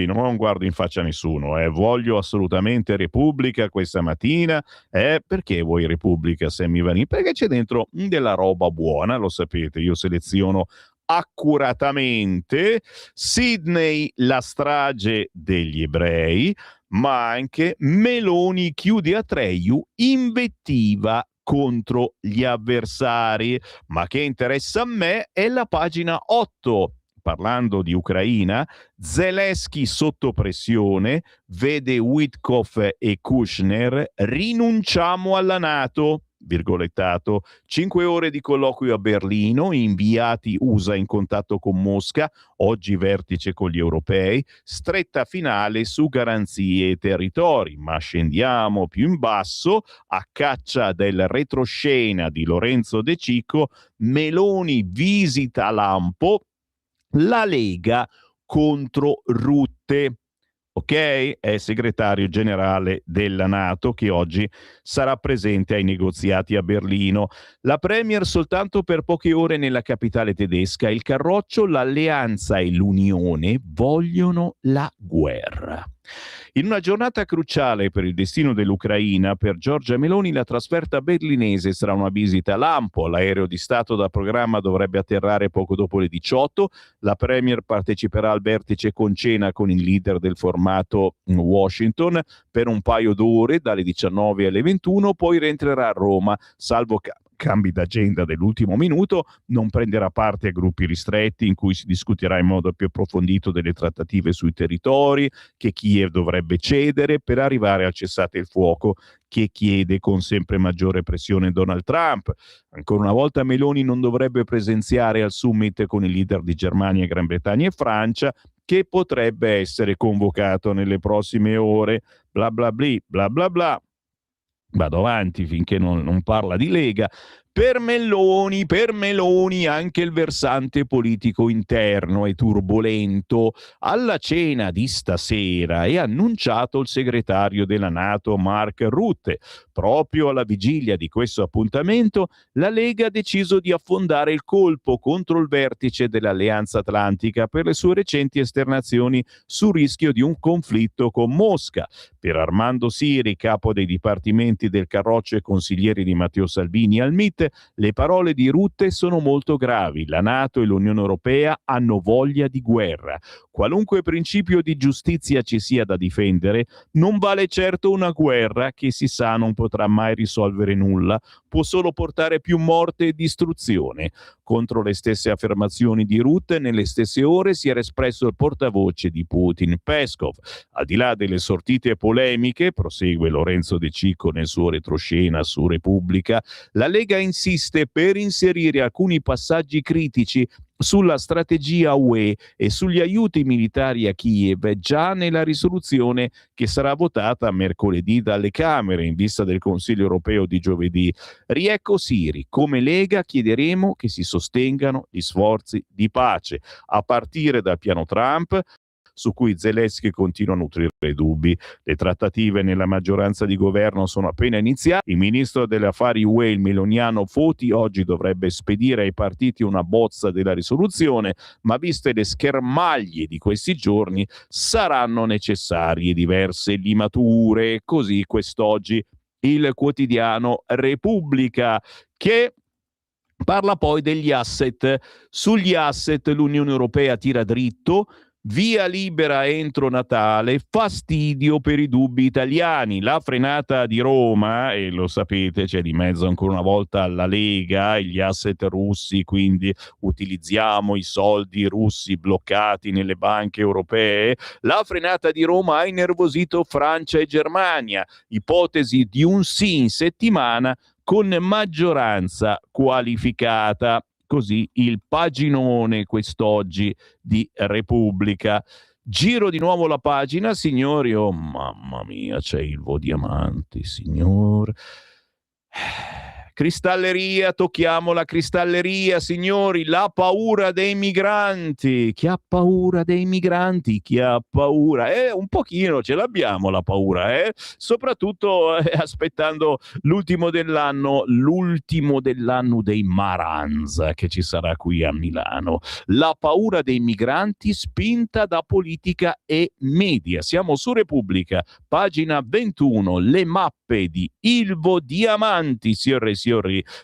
non guardo in faccia a nessuno, voglio assolutamente Repubblica questa mattina. Perché vuoi Repubblica, Sammy Varin? Perché c'è dentro della roba buona, lo sapete, io seleziono accuratamente. Sydney, la strage degli ebrei, ma anche Meloni chiude Atreju, invettiva contro gli avversari. Ma che interessa a me è la pagina 8. Parlando di Ucraina, Zelensky sotto pressione, vede Witkoff e Kushner, rinunciamo alla NATO, virgolettato, 5 ore di colloquio a Berlino, inviati USA in contatto con Mosca, oggi vertice con gli europei, stretta finale su garanzie e territori, ma scendiamo più in basso, a caccia del retroscena di Lorenzo De Cicco, Meloni visita Lampo, la Lega contro Rutte, ok? È segretario generale della NATO che oggi sarà presente ai negoziati a Berlino. La Premier soltanto per poche ore nella capitale tedesca. Il Carroccio, l'Alleanza e l'Unione vogliono la guerra. In una giornata cruciale per il destino dell'Ucraina, per Giorgia Meloni la trasferta berlinese sarà una visita a Lampo. L'aereo di Stato da programma dovrebbe atterrare poco dopo le 18. La Premier parteciperà al vertice con cena con il leader del formato Washington per un paio d'ore dalle 19 alle 21, poi rientrerà a Roma, salvo cambi d'agenda dell'ultimo minuto, non prenderà parte a gruppi ristretti in cui si discuterà in modo più approfondito delle trattative sui territori che Kiev dovrebbe cedere per arrivare al cessate il fuoco che chiede con sempre maggiore pressione Donald Trump. Ancora una volta Meloni non dovrebbe presenziare al summit con i leader di Germania, Gran Bretagna e Francia, che potrebbe essere convocato nelle prossime ore. Bla bla bli, bla bla bla. Vado avanti finché non parla di Lega. Per Meloni anche il versante politico interno è turbolento. Alla cena di stasera è annunciato il segretario della NATO Mark Rutte. Proprio alla vigilia di questo appuntamento la Lega ha deciso di affondare il colpo contro il vertice dell'Alleanza Atlantica per le sue recenti esternazioni sul rischio di un conflitto con Mosca. Per Armando Siri, capo dei dipartimenti del Carroccio e consiglieri di Matteo Salvini al MIT, le parole di Rutte sono molto gravi. La NATO e l'Unione Europea hanno voglia di guerra. Qualunque principio di giustizia ci sia da difendere, non vale certo una guerra che si sa non potrà mai risolvere nulla, può solo portare più morte e distruzione. Contro le stesse affermazioni di Rutte, nelle stesse ore si era espresso il portavoce di Putin, Peskov. Al di là delle sortite polemiche, prosegue Lorenzo De Cicco nel suo retroscena su Repubblica, la Lega insiste per inserire alcuni passaggi critici sulla strategia UE e sugli aiuti militari a Kiev già nella risoluzione che sarà votata mercoledì dalle Camere in vista del Consiglio europeo di giovedì. Riecco Siri, come Lega chiederemo che si sostengano gli sforzi di pace, a partire dal piano Trump, su cui Zelensky continua a nutrire dubbi. Le trattative nella maggioranza di governo sono appena iniziate. Il ministro degli affari UE, il meloniano Foti, oggi dovrebbe spedire ai partiti una bozza della risoluzione, ma viste le schermaglie di questi giorni saranno necessarie diverse limature. Così quest'oggi il quotidiano Repubblica, che parla poi degli asset. Sugli asset l'Unione Europea tira dritto, via libera entro Natale, fastidio per i dubbi italiani. La frenata di Roma, e lo sapete, c'è di mezzo ancora una volta la Lega e gli asset russi, quindi utilizziamo i soldi russi bloccati nelle banche europee. La frenata di Roma ha innervosito Francia e Germania. Ipotesi di un sì in settimana con maggioranza qualificata. Così il paginone quest'oggi di Repubblica. Giro di nuovo la pagina, signori. Oh mamma mia, c'è Ilvo Diamanti, signor. Cristalleria, tocchiamo la cristalleria, signori. La paura dei migranti. Chi ha paura dei migranti? Chi ha paura? Un pochino ce l'abbiamo la paura, soprattutto aspettando l'ultimo dell'anno dei Maranza che ci sarà qui a Milano. La paura dei migranti spinta da politica e media. Siamo su Repubblica, pagina 21, le mappe di Ilvo Diamanti, signore e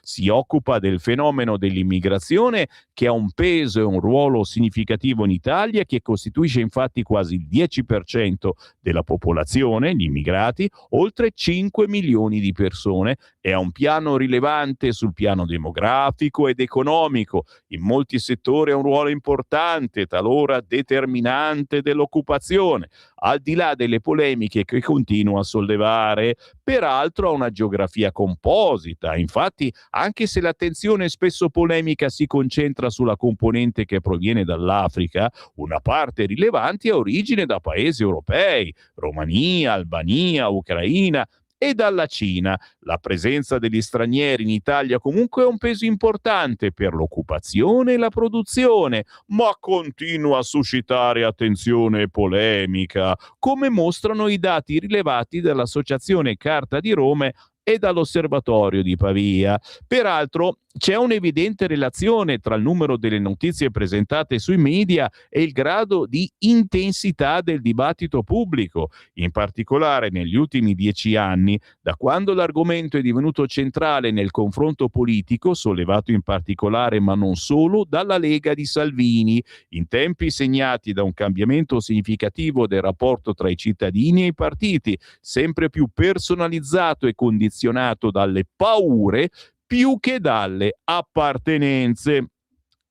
si occupa del fenomeno dell'immigrazione, che ha un peso e un ruolo significativo in Italia, che costituisce infatti quasi il 10% della popolazione, gli immigrati, oltre 5 milioni di persone, e ha un piano rilevante sul piano demografico ed economico. In molti settori ha un ruolo importante, talora determinante dell'occupazione, al di là delle polemiche che continua a sollevare. Peraltro ha una geografia composita, infatti anche se l'attenzione spesso polemica si concentra sulla componente che proviene dall'Africa, una parte rilevante ha origine da paesi europei, Romania, Albania, Ucraina e dalla Cina. La presenza degli stranieri in Italia comunque ha un peso importante per l'occupazione e la produzione, ma continua a suscitare attenzione e polemica, come mostrano i dati rilevati dall'Associazione Carta di Roma e dall'Osservatorio di Pavia. Peraltro c'è un'evidente relazione tra il numero delle notizie presentate sui media e il grado di intensità del dibattito pubblico, in particolare negli ultimi 10 anni, da quando l'argomento è divenuto centrale nel confronto politico, sollevato in particolare ma non solo dalla Lega di Salvini, in tempi segnati da un cambiamento significativo del rapporto tra i cittadini e i partiti, sempre più personalizzato e condizionato dalle paure più che dalle appartenenze.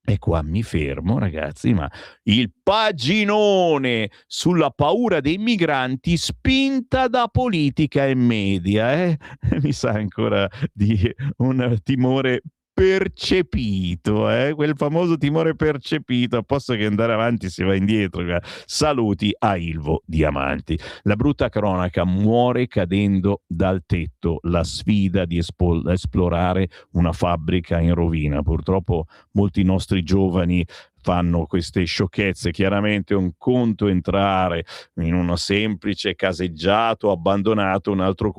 E qua mi fermo, ragazzi, ma il paginone sulla paura dei migranti spinta da politica e media, mi sa ancora di un timore percepito, quel famoso timore percepito, a posto che andare avanti si va indietro. Saluti a Ilvo Diamanti. La brutta cronaca: muore cadendo dal tetto la sfida di esplorare una fabbrica in rovina. Purtroppo molti nostri giovani fanno queste sciocchezze. Chiaramente un conto entrare in uno semplice caseggiato abbandonato, un altro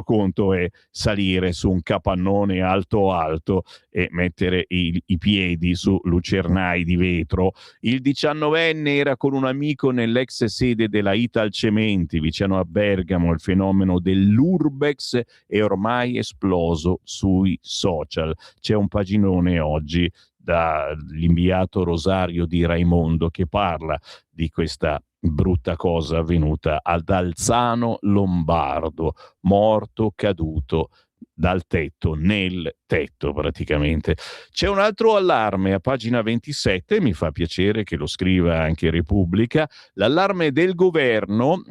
conto è salire su un capannone alto e mettere i piedi su lucernai di vetro. Il 19enne era con un amico nell'ex sede della Italcementi vicino a Bergamo. Il fenomeno dell'urbex è ormai esploso sui social. C'è un paginone oggi dall'inviato Rosario Di Raimondo che parla di questa brutta cosa avvenuta ad Alzano Lombardo, morto caduto dal tetto, nel tetto praticamente. C'è un altro allarme a pagina 27, mi fa piacere che lo scriva anche Repubblica, l'allarme del governo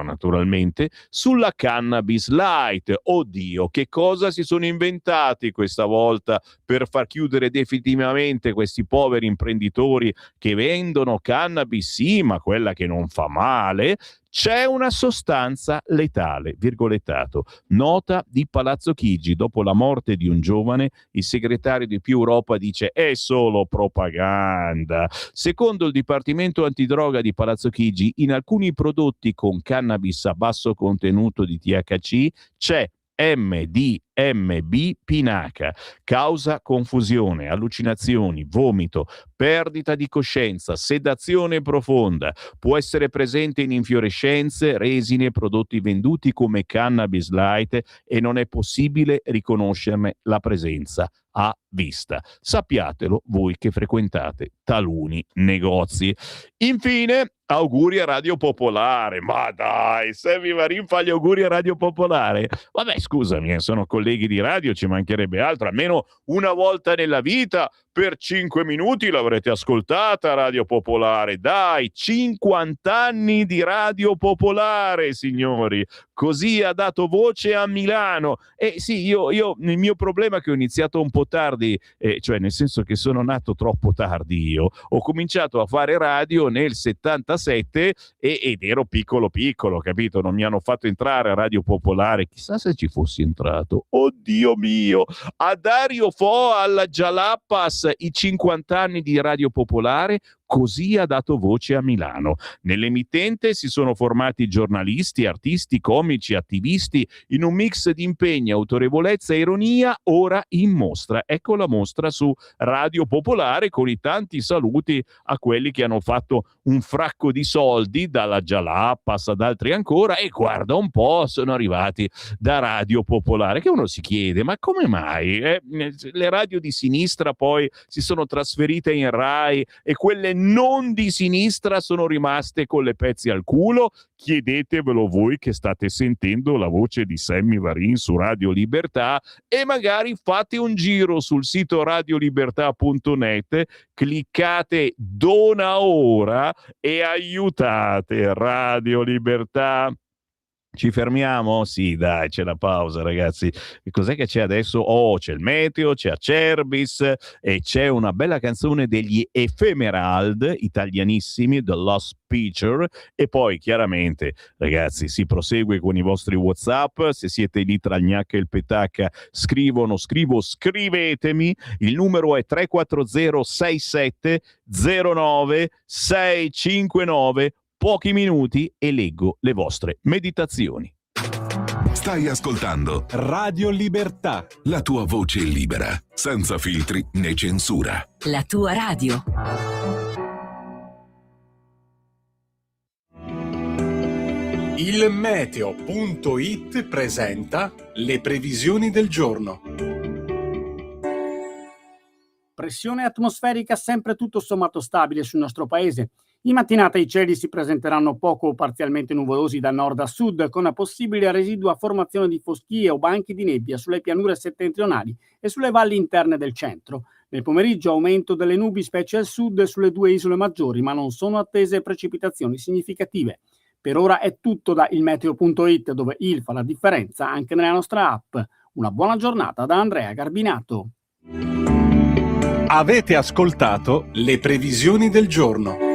naturalmente, sulla cannabis light. Oddio, che cosa si sono inventati questa volta per far chiudere definitivamente questi poveri imprenditori che vendono cannabis, sì, ma quella che non fa male. C'è una sostanza letale, virgolettato, nota di Palazzo Chigi. Dopo la morte di un giovane, il segretario di Più Europa dice è solo propaganda. Secondo il Dipartimento Antidroga di Palazzo Chigi, in alcuni prodotti con cannabis a basso contenuto di THC c'è MDMB pinaca, causa confusione, allucinazioni, vomito, perdita di coscienza, sedazione profonda. Può essere presente in infiorescenze, resine, prodotti venduti come cannabis light e non è possibile riconoscerne la presenza a vista. Sappiatelo voi che frequentate taluni negozi. Infine, auguri a Radio Popolare. Ma dai, Sammy Varin fa gli auguri a Radio Popolare? Vabbè, scusami, sono colleghi di radio, ci mancherebbe altro. Almeno una volta nella vita, per 5 minuti l'avrete ascoltata Radio Popolare. Dai, 50 anni di Radio Popolare, signori. Così ha dato voce a Milano. E sì, io il mio problema è che ho iniziato un po' tardi, cioè nel senso che sono nato troppo tardi io. Ho cominciato a fare radio nel 77 ed ero piccolo, capito? Non mi hanno fatto entrare a Radio Popolare. Chissà se ci fossi entrato. Oddio mio! A Dario Fo, alla Jalapas, i 50 anni di Radio Popolare, così ha dato voce a Milano. Nell'emittente si sono formati giornalisti, artisti, comici, attivisti, in un mix di impegno, autorevolezza e ironia, ora in mostra. Ecco la mostra su Radio Popolare, con i tanti saluti a quelli che hanno fatto un fracco di soldi, dalla Jalapas ad altri ancora, e guarda un po', sono arrivati da Radio Popolare, che uno si chiede, ma come mai? Le radio di sinistra poi si sono trasferite in Rai e quelle non di sinistra sono rimaste con le pezzi al culo? Chiedetevelo voi che state sentendo la voce di Sammy Varin su Radio Libertà, e magari fate un giro sul sito radiolibertà.net, cliccate dona ora e aiutate Radio Libertà. Ci fermiamo? Sì, dai, c'è la pausa, ragazzi. E cos'è che c'è adesso? Oh, c'è il meteo, c'è Acerbis e c'è una bella canzone degli Ephemerald, italianissimi, The Lost Picture. E poi, chiaramente, ragazzi, si prosegue con i vostri WhatsApp. Se siete lì tra il gnacca e il petacca, scrivetemi. Il numero è 340 67 09 659. Pochi minuti e leggo le vostre meditazioni. Stai ascoltando Radio Libertà. la tua voce libera, senza filtri né censura. La tua radio. Il meteo.it presenta le previsioni del giorno. Pressione atmosferica sempre tutto sommato stabile sul nostro paese. In mattinata i cieli si presenteranno poco o parzialmente nuvolosi da nord a sud, con una possibile residua formazione di foschie o banchi di nebbia sulle pianure settentrionali e sulle valli interne del centro. Nel pomeriggio aumento delle nubi specie al sud e sulle due isole maggiori, ma non sono attese precipitazioni significative. Per ora è tutto da ilmeteo.it, dove il fa la differenza anche nella nostra app. Una buona giornata da Andrea Garbinato. Avete ascoltato le previsioni del giorno.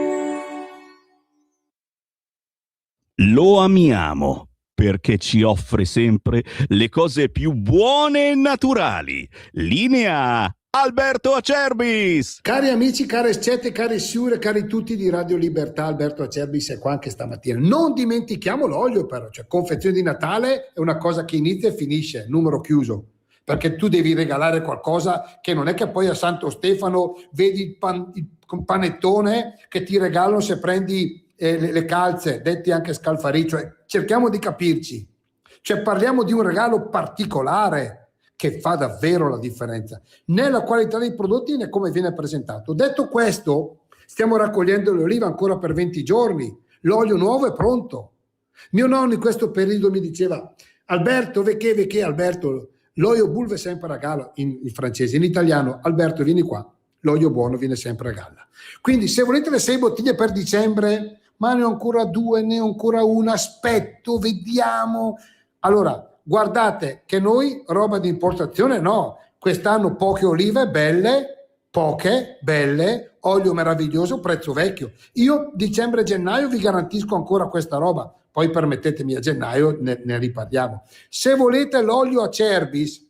Lo amiamo perché ci offre sempre le cose più buone e naturali. Linea Alberto Acerbis. Cari amici, care scette, cari siure, cari tutti di Radio Libertà, Alberto Acerbis è qua anche stamattina. Non dimentichiamo l'olio però, cioè confezione di Natale è una cosa che inizia e finisce, numero chiuso. Perché tu devi regalare qualcosa che non è che poi a Santo Stefano vedi il panettone che ti regalano se prendi le calze, detti anche scalfarì, cioè cerchiamo di capirci, cioè parliamo di un regalo particolare che fa davvero la differenza nella qualità dei prodotti né come viene presentato. Detto questo, stiamo raccogliendo le olive ancora per 20 giorni, l'olio nuovo è pronto. Mio nonno in questo periodo mi diceva: Alberto, vecché Alberto, l'olio bulve sempre a galla, in francese. In italiano, Alberto vieni qua, l'olio buono viene sempre a galla. Quindi se volete le 6 bottiglie per dicembre, ma ne ho ancora 2, ne ho ancora una, aspetto, vediamo. Allora, guardate che noi roba di importazione no, quest'anno poche olive belle, poche, belle, olio meraviglioso, prezzo vecchio. Io dicembre e gennaio vi garantisco ancora questa roba, poi permettetemi a gennaio ne riparliamo. Se volete l'olio Acerbis,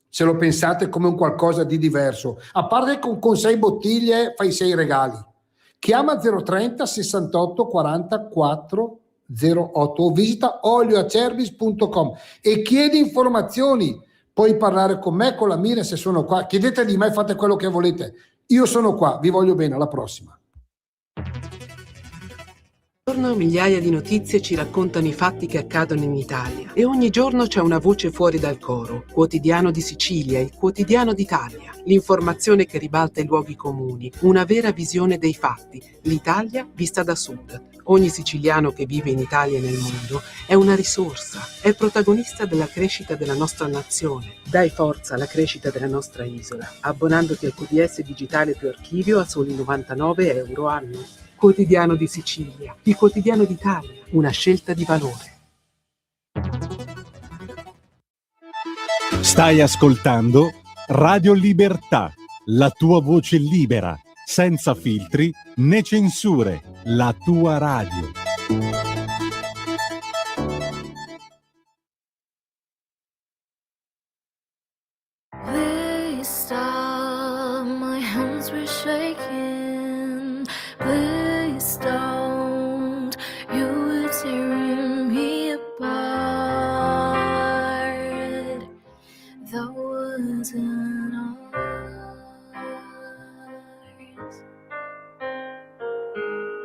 se lo pensate come un qualcosa di diverso, a parte con 6 bottiglie fai 6 regali. Chiama 030 68 44 08 o visita olioacerbis.com e chiedi informazioni. Puoi parlare con me, con la Mira, se sono qua. Chiedete di me, fate quello che volete. Io sono qua, vi voglio bene, alla prossima. Giorno migliaia di notizie ci raccontano i fatti che accadono in Italia e ogni giorno c'è una voce fuori dal coro. Quotidiano di Sicilia, il quotidiano d'Italia. L'informazione che ribalta i luoghi comuni, una vera visione dei fatti. L'Italia vista da sud. Ogni siciliano che vive in Italia e nel mondo è una risorsa, è protagonista della crescita della nostra nazione. Dai forza alla crescita della nostra isola, abbonandoti al QDS digitale più archivio a soli 99 euro anno. Quotidiano di Sicilia, il quotidiano d'Italia, una scelta di valore. Stai ascoltando Radio Libertà, la tua voce libera, senza filtri né censure, la tua radio. Please stop, my hands were shaking. Please thousand hours.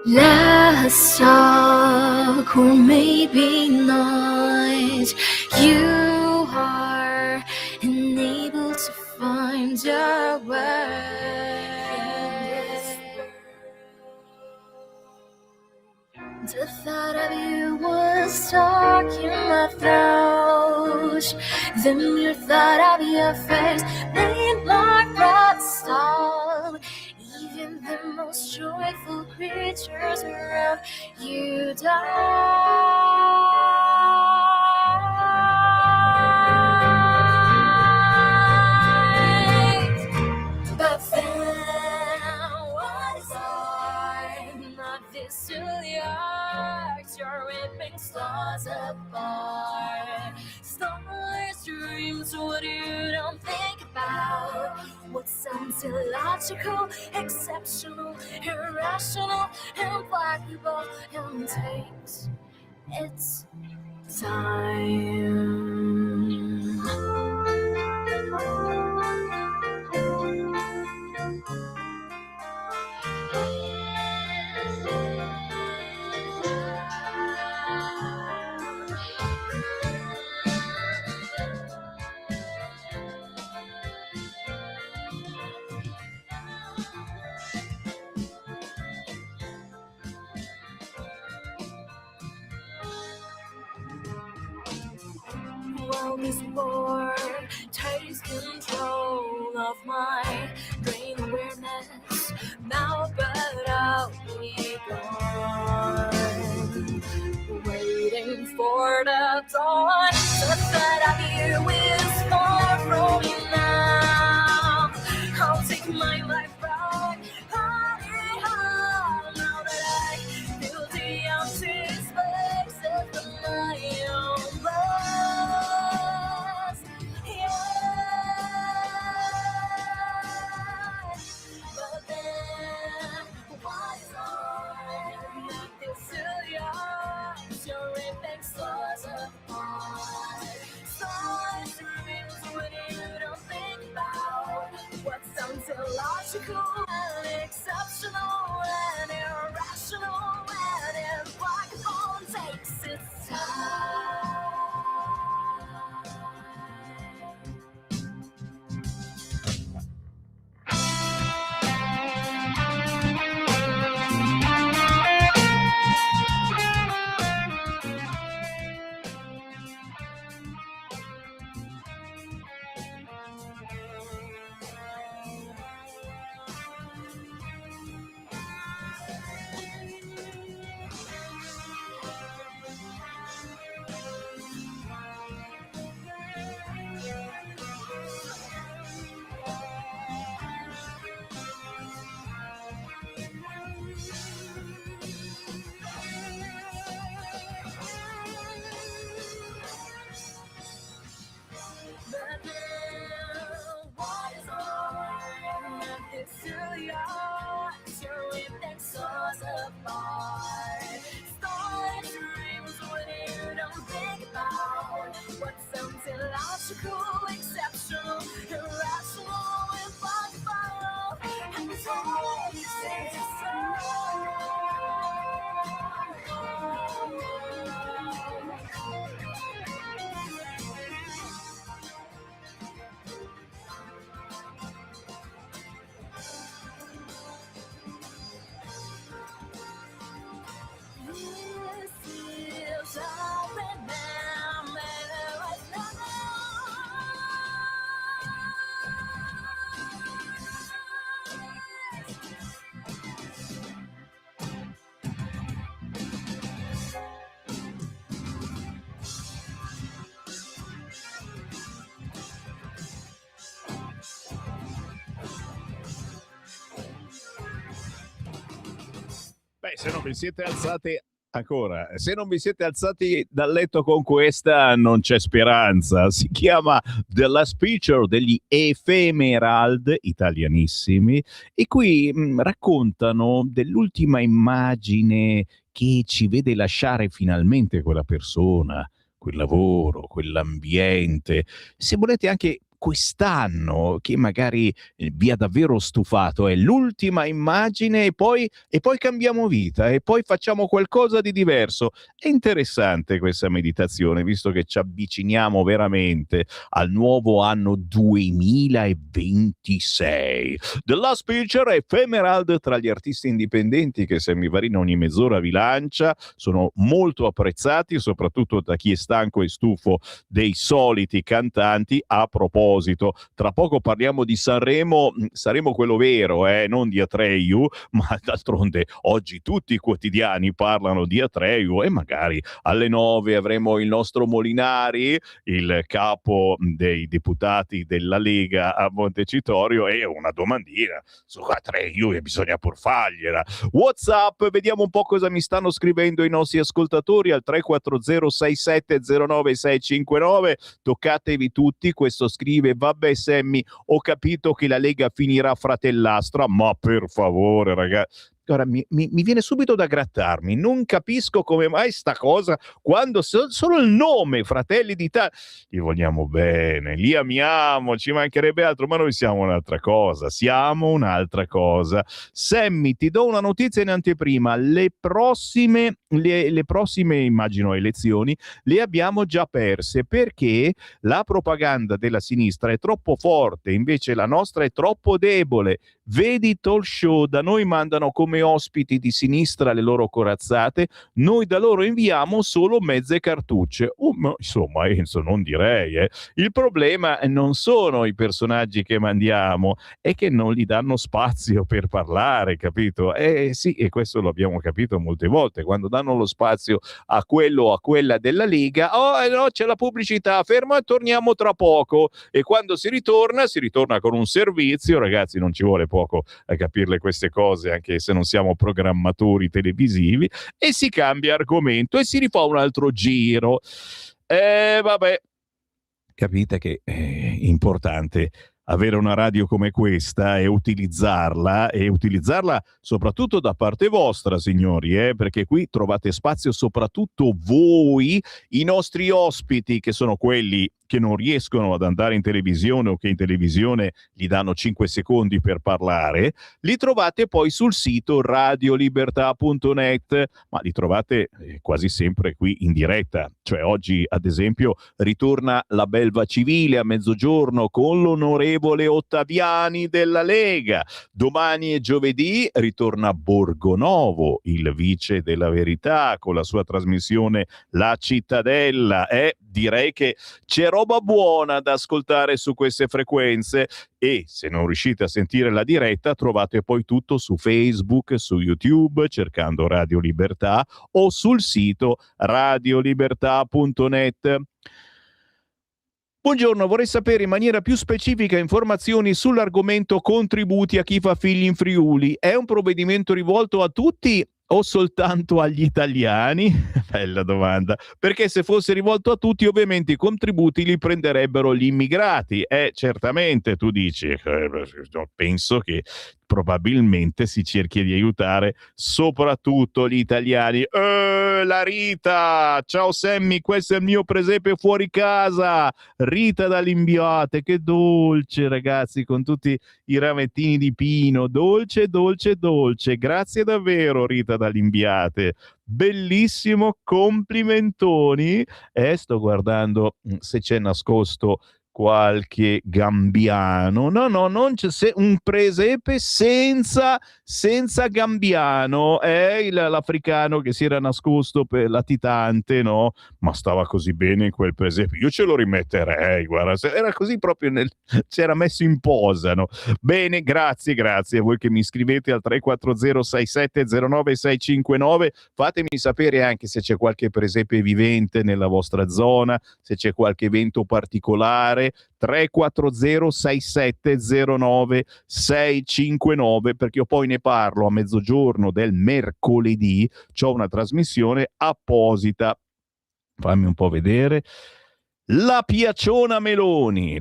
Last talk, or maybe not. You are unable to find your words. The thought of you was stuck in my throat. The mere thought of your face made my breath stop. Even the most joyful creatures around you died. But then was I not this yours? You're ripping stars apart. Starless dreams, what you don't think about. What sounds illogical, exceptional, irrational, implacable, and takes its time. Well, this war takes control of my brain awareness now, but I'll be gone, waiting for the dawn. The thought of you is far from me now. I'll take my life back. Now that I feel the empty spaces of my own blood. But then, why not this till you're ripping stars apart? Stars dreams when you don't think about what sounds illogical and exceptional and irrational and implacable takes its time. But now, what is on this till you're ripping stars apart? Star dreams when you don't think about what sounds illogical, exceptional, irrational, impossible, and it's all you say to Beh, se non vi siete alzati ancora, se non vi siete alzati dal letto con questa, non c'è speranza. Si chiama The Last Picture degli Ephemerald, italianissimi, e qui raccontano dell'ultima immagine che ci vede lasciare finalmente quella persona, quel lavoro, quell'ambiente, se volete anche quest'anno che magari vi ha davvero stufato è l'ultima immagine e poi cambiamo vita e poi facciamo qualcosa di diverso. È interessante questa meditazione, visto che ci avviciniamo veramente al nuovo anno 2026. The Last Picture Ephemerald, tra gli artisti indipendenti che Sammy Varin ogni mezz'ora vi lancia, sono molto apprezzati soprattutto da chi è stanco e stufo dei soliti cantanti. A proposito, tra poco parliamo di Sanremo, saremo quello vero, non di Atreyu, ma d'altronde oggi tutti i quotidiani parlano di Atreyu e magari alle 9 avremo il nostro Molinari, il capo dei deputati della Lega a Montecitorio, e una domandina su Atreyu e bisogna pur fargliela. WhatsApp, vediamo un po' cosa mi stanno scrivendo i nostri ascoltatori al 340 6709 659. Toccatevi tutti. Questo scrive: vabbè Sammy, ho capito che la Lega finirà fratellastra, ma per favore ragazzi, ora mi viene subito da grattarmi, non capisco come mai sta cosa, quando solo il nome Fratelli d'Italia, li vogliamo bene, li amiamo, ci mancherebbe altro, ma noi siamo un'altra cosa. Sammy, ti do una notizia in anteprima: le prossime immagino elezioni le abbiamo già perse, perché la propaganda della sinistra è troppo forte, invece la nostra è troppo debole. Vedi talk show, da noi mandano come ospiti di sinistra le loro corazzate, noi da loro inviamo solo mezze cartucce. Ma insomma, Enzo, non direi. Il problema non sono i personaggi che mandiamo, è che non gli danno spazio per parlare, capito? Sì, e questo lo abbiamo capito molte volte, quando danno lo spazio a quello o a quella della Lega, no, c'è la pubblicità, ferma, torniamo tra poco, e quando si ritorna con un servizio, ragazzi, non ci vuole poco a capirle queste cose, anche se non siamo programmatori televisivi, e si cambia argomento e si rifà un altro giro. Vabbè, capite che è importante avere una radio come questa e utilizzarla soprattutto da parte vostra, signori, perché qui trovate spazio soprattutto voi, i nostri ospiti, che sono quelli che non riescono ad andare in televisione o che in televisione gli danno 5 secondi per parlare, li trovate poi sul sito radiolibertà.net, ma li trovate quasi sempre qui in diretta. Cioè oggi, ad esempio, ritorna la Belva Civile a mezzogiorno con l'onorevole Ottaviani della Lega. Domani e giovedì ritorna Borgonovo, il vice della Verità, con la sua trasmissione La Cittadella. Direi che c'è roba buona da ascoltare su queste frequenze, e se non riuscite a sentire la diretta trovate poi tutto su Facebook, su YouTube cercando Radio Libertà, o sul sito radiolibertà.net. Buongiorno, vorrei sapere in maniera più specifica informazioni sull'argomento contributi a chi fa figli in Friuli. È un provvedimento rivolto a tutti o soltanto agli italiani? Bella domanda, perché se fosse rivolto a tutti ovviamente i contributi li prenderebbero gli immigrati. Certamente, tu dici, penso che probabilmente si cerchi di aiutare soprattutto gli italiani. La Rita, ciao Sammy, questo è il mio presepe fuori casa, Rita da Limbiate, che dolce ragazzi, con tutti i ramettini di pino, dolce, grazie davvero Rita da Limbiate, bellissimo, complimentoni. Sto guardando se c'è nascosto qualche gambiano. No, non c'è, un presepe senza gambiano, l'africano che si era nascosto per latitante, no? Ma stava così bene in quel presepe, io ce lo rimetterei, guarda, era così proprio c'era messo in posa, no? Bene, grazie a voi che mi scrivete al 340 6709 659. Fatemi sapere anche se c'è qualche presepe vivente nella vostra zona, se c'è qualche evento particolare. 340 6709 659, perché io poi ne parlo a mezzogiorno del mercoledì, c'ho una trasmissione apposita. Fammi un po' vedere. La piacciona Meloni,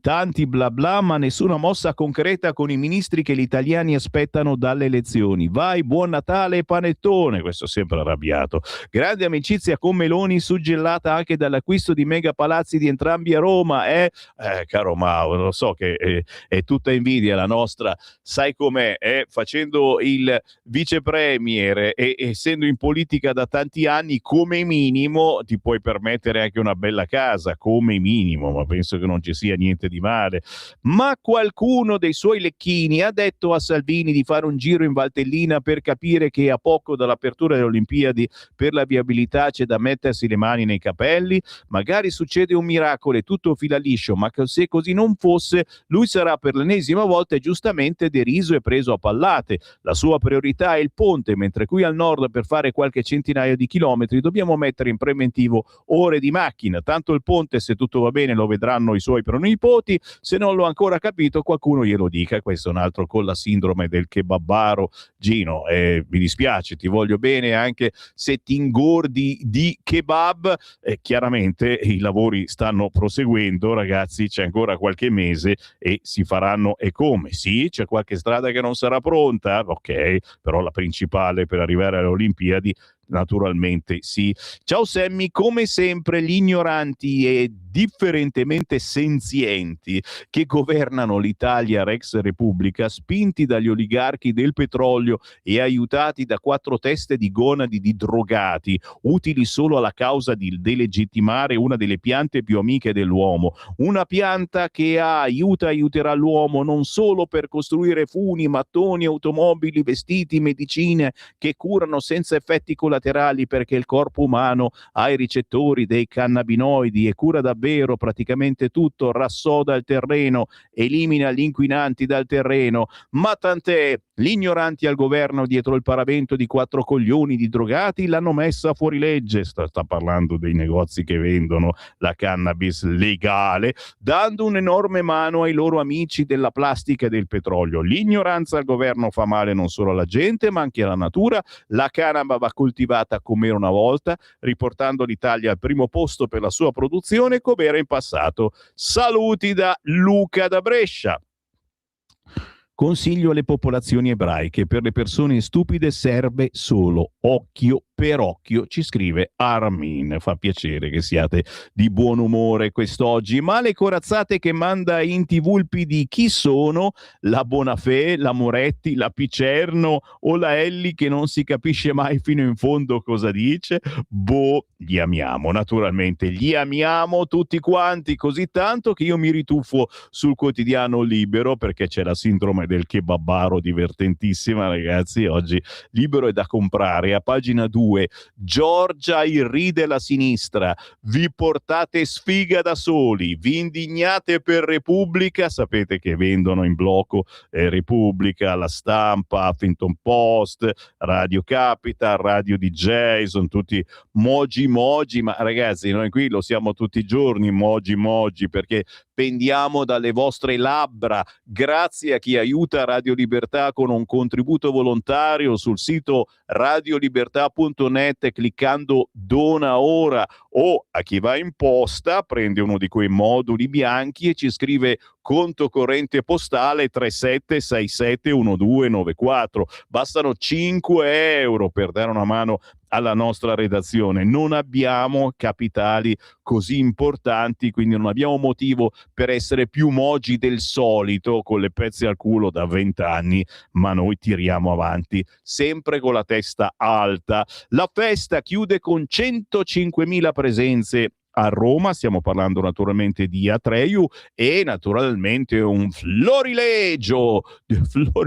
tanti bla bla ma nessuna mossa concreta con i ministri che gli italiani aspettano dalle elezioni. Vai, buon Natale e panettone, questo sempre arrabbiato. Grande amicizia con Meloni suggellata anche dall'acquisto di mega palazzi di entrambi a Roma, caro Mauro, lo so che è tutta invidia la nostra, sai com'è, facendo il vice premier e essendo in politica da tanti anni, come minimo ti puoi permettere anche una bella casa, come minimo, ma penso che non ci sia niente di male. Ma qualcuno dei suoi lecchini ha detto a Salvini di fare un giro in Valtellina per capire che a poco dall'apertura delle Olimpiadi per la viabilità c'è da mettersi le mani nei capelli? Magari succede un miracolo e tutto fila liscio, ma se così non fosse, lui sarà per l'ennesima volta giustamente deriso e preso a pallate. La sua priorità è il ponte, mentre qui al nord per fare qualche centinaio di chilometri dobbiamo mettere in preventivo ore di macchina. Tanto il ponte, se tutto va bene, lo vedranno i suoi pronipoti. Se non l'ho ancora capito, qualcuno glielo dica. Questo è un altro con la sindrome del kebabbaro. Gino, mi dispiace, ti voglio bene anche se ti ingordi di kebab. Chiaramente i lavori stanno proseguendo, ragazzi, c'è ancora qualche mese e si faranno. E come? Sì, c'è qualche strada che non sarà pronta, ok, però la principale per arrivare alle Olimpiadi naturalmente sì. Ciao Sammy, come sempre gli ignoranti e differentemente senzienti che governano l'Italia Rex Repubblica, spinti dagli oligarchi del petrolio e aiutati da quattro teste di gonadi di drogati, utili solo alla causa di delegittimare una delle piante più amiche dell'uomo, una pianta che aiuterà l'uomo non solo per costruire funi, mattoni, automobili, vestiti, medicine che curano senza effetti collaterali, perché il corpo umano ha i ricettori dei cannabinoidi e cura davvero praticamente tutto, rassoda il terreno, elimina gli inquinanti dal terreno, ma tant'è, gli ignoranti al governo dietro il paravento di quattro coglioni di drogati l'hanno messa fuori legge, sta parlando dei negozi che vendono la cannabis legale, dando un'enorme mano ai loro amici della plastica e del petrolio. L'ignoranza al governo fa male non solo alla gente ma anche alla natura. La canapa va coltivata come era una volta, riportando l'Italia al primo posto per la sua produzione come era in passato. Saluti da Luca da Brescia. Consiglio alle popolazioni ebraiche: per le persone stupide serve solo occhio per occhio, ci scrive Armin. Fa piacere che siate di buon umore quest'oggi. Ma le corazzate che manda in TV il PD chi sono? La Bonafè, la Moretti, la Picerno o la Elli che non si capisce mai fino in fondo cosa dice? Boh, li amiamo, naturalmente, li amiamo tutti quanti, così tanto che io mi rituffo sul quotidiano Libero perché c'è la sindrome del kebabbaro divertentissima, ragazzi. Oggi Libero è da comprare, a pagina 2, Giorgia irride la sinistra, vi portate sfiga da soli, vi indignate per Repubblica, sapete che vendono in blocco Repubblica, La Stampa, Huffington Post, Radio Capital, Radio DJ, sono tutti moji, ma ragazzi noi qui lo siamo tutti i giorni moji, perché pendiamo dalle vostre labbra. Grazie a chi aiuta Radio Libertà con un contributo volontario sul sito radiolibertà.net cliccando dona ora, o a chi va in posta prende uno di quei moduli bianchi e ci scrive conto corrente postale 37671294. Bastano 5 euro per dare una mano alla nostra redazione. Non abbiamo capitali così importanti, quindi non abbiamo motivo per essere più mogi del solito con le pezze al culo da 20 anni, ma noi tiriamo avanti sempre con la testa alta. La festa chiude con 105.000 presenze a Roma, stiamo parlando naturalmente di Atreju e naturalmente un florilegio,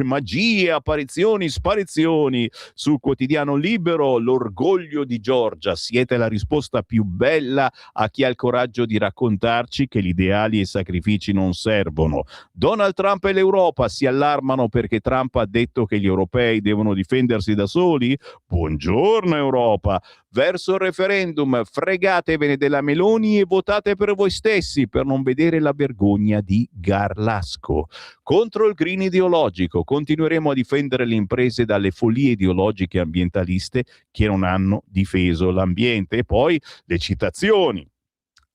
magie, apparizioni, sparizioni sul quotidiano Libero. L'orgoglio di Giorgia, siete la risposta più bella a chi ha il coraggio di raccontarci che gli ideali e i sacrifici non servono. Donald Trump e l'Europa si allarmano perché Trump ha detto che gli europei devono difendersi da soli? Buongiorno Europa! Verso il referendum, fregatevene della Meloni e votate per voi stessi per non vedere la vergogna di Garlasco. Contro il green ideologico, continueremo a difendere le imprese dalle follie ideologiche ambientaliste che non hanno difeso l'ambiente. E poi le citazioni.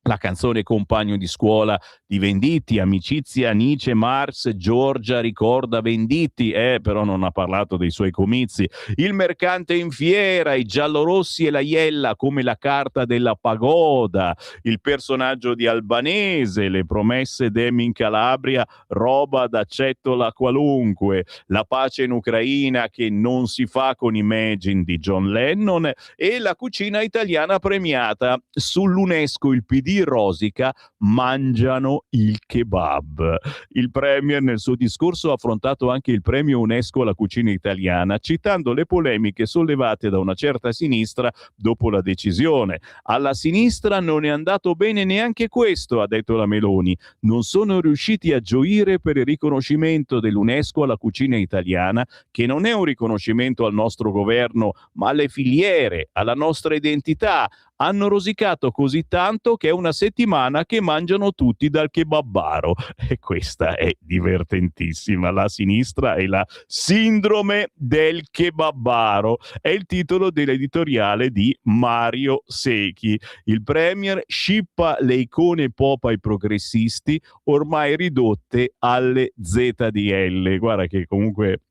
La canzone compagno di scuola di Venditti, amicizia Nietzsche, Marx, Giorgia ricorda Venditti, però non ha parlato dei suoi comizi. Il mercante in fiera, i giallorossi e la Iella come la carta della pagoda, il personaggio di Albanese, le promesse d'Emi in Calabria, roba da cettola qualunque, la pace in Ucraina che non si fa con Imagine di John Lennon e la cucina italiana premiata. Sull'UNESCO il PD rosica, mangiano il kebab. Il premier nel suo discorso ha affrontato anche il premio UNESCO alla cucina italiana, citando le polemiche sollevate da una certa sinistra dopo la decisione. Alla sinistra non è andato bene neanche questo, ha detto la Meloni. Non sono riusciti a gioire per il riconoscimento dell'UNESCO alla cucina italiana, che non è un riconoscimento al nostro governo, ma alle filiere, alla nostra identità. Hanno rosicato così tanto che è una settimana che mangiano tutti dal kebabbaro. E questa è divertentissima. La sinistra e la sindrome del kebabbaro. È il titolo dell'editoriale di Mario Secchi. Il premier scippa le icone pop ai progressisti, ormai ridotte alle ZDL. Guarda che comunque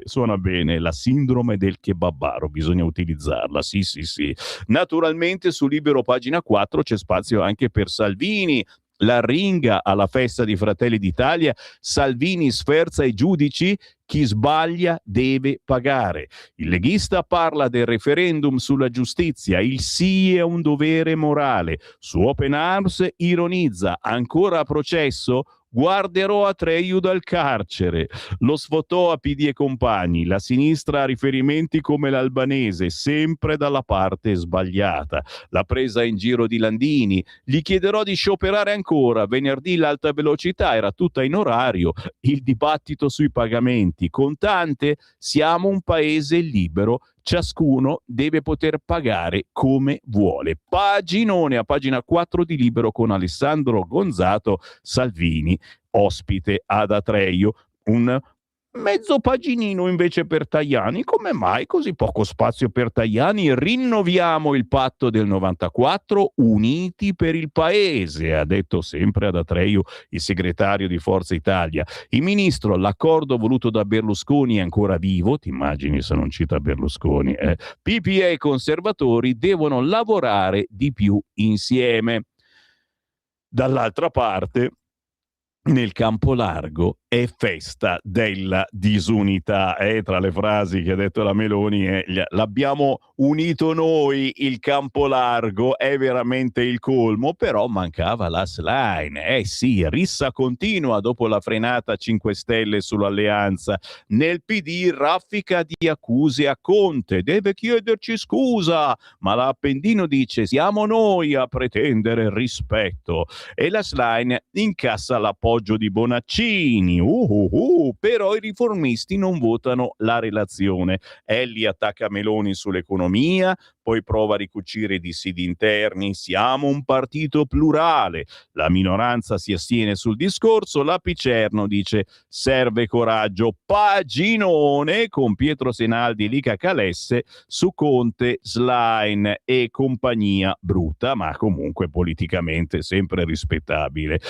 suona bene, la sindrome del kebabbaro, bisogna utilizzarla, sì. Naturalmente su Libero pagina 4 c'è spazio anche per Salvini. L'arringa alla festa di Fratelli d'Italia, Salvini sferza i giudici, chi sbaglia deve pagare. Il leghista parla del referendum sulla giustizia, il sì è un dovere morale. Su Open Arms ironizza, ancora a processo? Guarderò Atreju dal carcere. Lo sfotò a PD e compagni. La sinistra ha riferimenti come l'Albanese, sempre dalla parte sbagliata. La presa in giro di Landini. Gli chiederò di scioperare ancora. Venerdì l'alta velocità era tutta in orario. Il dibattito sui pagamenti. Contante? Siamo un paese libero. Ciascuno deve poter pagare come vuole. Paginone a pagina 4 di Libero con Alessandro Gonzato, Salvini, ospite ad Atreju. Un mezzo paginino invece per Tajani. Come mai così poco spazio per Tajani? Rinnoviamo il patto del 94, uniti per il paese, ha detto sempre ad Atreju il segretario di Forza Italia. Il ministro, l'accordo voluto da Berlusconi è ancora vivo, ti immagini se non cita Berlusconi, PPA e conservatori devono lavorare di più insieme. Dall'altra parte, nel campo largo è festa della disunità. Tra le frasi che ha detto la Meloni l'abbiamo unito noi il campo largo, è veramente il colmo, però mancava la Schlein. Sì, rissa continua dopo la frenata 5 Stelle sull'alleanza. Nel PD raffica di accuse a Conte, deve chiederci scusa, ma l'Appendino dice siamo noi a pretendere rispetto. E la Schlein incassa l'appoggio di Bonaccini. Però i riformisti non votano la relazione. Elli attacca Meloni sull'economia, poi prova a ricucire i dissidi interni. Siamo un partito plurale. La minoranza si astiene sul discorso. La Picerno dice serve coraggio. Paginone con Pietro Senaldi e Lica Calesse su Conte, Schlein e compagnia brutta, ma comunque politicamente sempre rispettabile.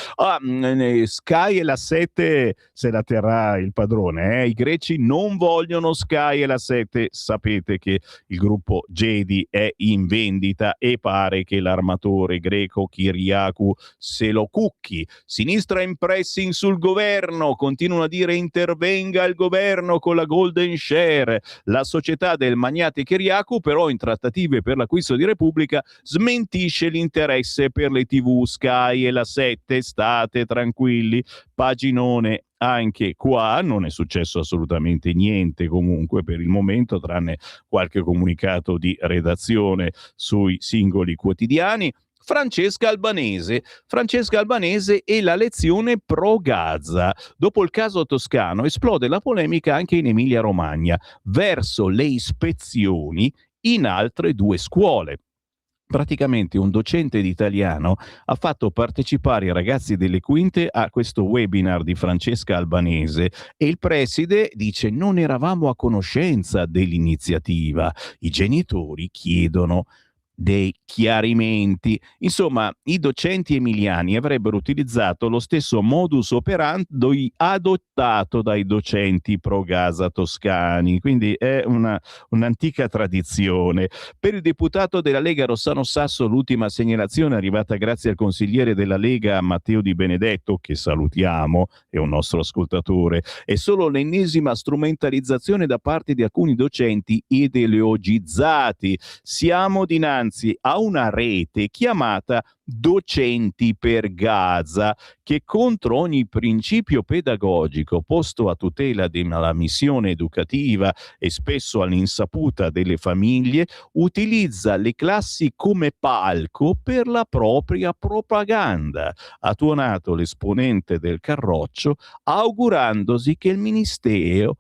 Sky e la 7 se la terrà il padrone. I greci non vogliono Sky e la 7. Sapete che il gruppo Jedi è in vendita e pare che l'armatore greco Kyriakou se lo cucchi. Sinistra in pressing sul governo, continuano a dire intervenga il governo con la golden share. La società del magnate Kyriakou però in trattative per l'acquisto di Repubblica smentisce l'interesse per le TV Sky e la 7. State tranquilli. Paginone anche qua, non è successo assolutamente niente comunque per il momento, tranne qualche comunicato di redazione sui singoli quotidiani. Francesca Albanese e la lezione pro Gaza. Dopo il caso toscano esplode la polemica anche in Emilia-Romagna verso le ispezioni in altre 2 scuole. Praticamente un docente di italiano ha fatto partecipare i ragazzi delle quinte a questo webinar di Francesca Albanese e il preside dice non eravamo a conoscenza dell'iniziativa. I genitori chiedono dei chiarimenti. Insomma, i docenti emiliani avrebbero utilizzato lo stesso modus operandi adottato dai docenti pro Gaza toscani, quindi è un'antica tradizione. Per il deputato della Lega Rossano Sasso l'ultima segnalazione è arrivata grazie al consigliere della Lega Matteo Di Benedetto, che salutiamo, è un nostro ascoltatore. È solo l'ennesima strumentalizzazione da parte di alcuni docenti ideologizzati. Siamo dinanzi a una rete chiamata Docenti per Gaza, che contro ogni principio pedagogico posto a tutela della missione educativa e spesso all'insaputa delle famiglie, utilizza le classi come palco per la propria propaganda, ha tuonato l'esponente del Carroccio augurandosi che il Ministero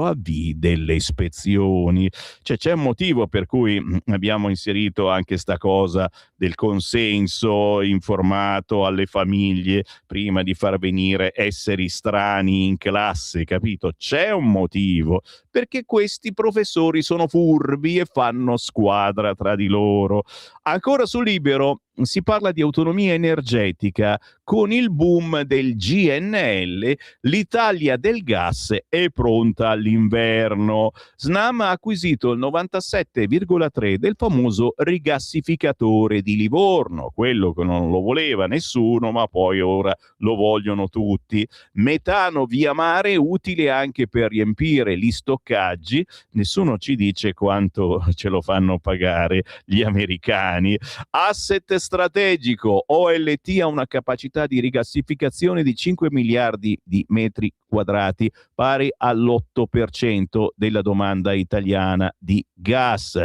avvii delle ispezioni. C'è un motivo per cui abbiamo inserito anche sta cosa del consenso informato alle famiglie prima di far venire esseri strani in classe, capito? C'è un motivo, perché questi professori sono furbi e fanno squadra tra di loro. Ancora su Libero si parla di autonomia energetica. Con il boom del GNL, l'Italia del gas è pronta all'inverno. Snam ha acquisito il 97,3 del famoso rigassificatore di Livorno, quello che non lo voleva nessuno, ma poi ora lo vogliono tutti. Metano via mare, utile anche per riempire gli stoccaggi. Nessuno ci dice quanto ce lo fanno pagare gli americani. Asset strategico, OLT ha una capacità di rigassificazione di 5 miliardi di metri quadrati, pari all'8% della domanda italiana di gas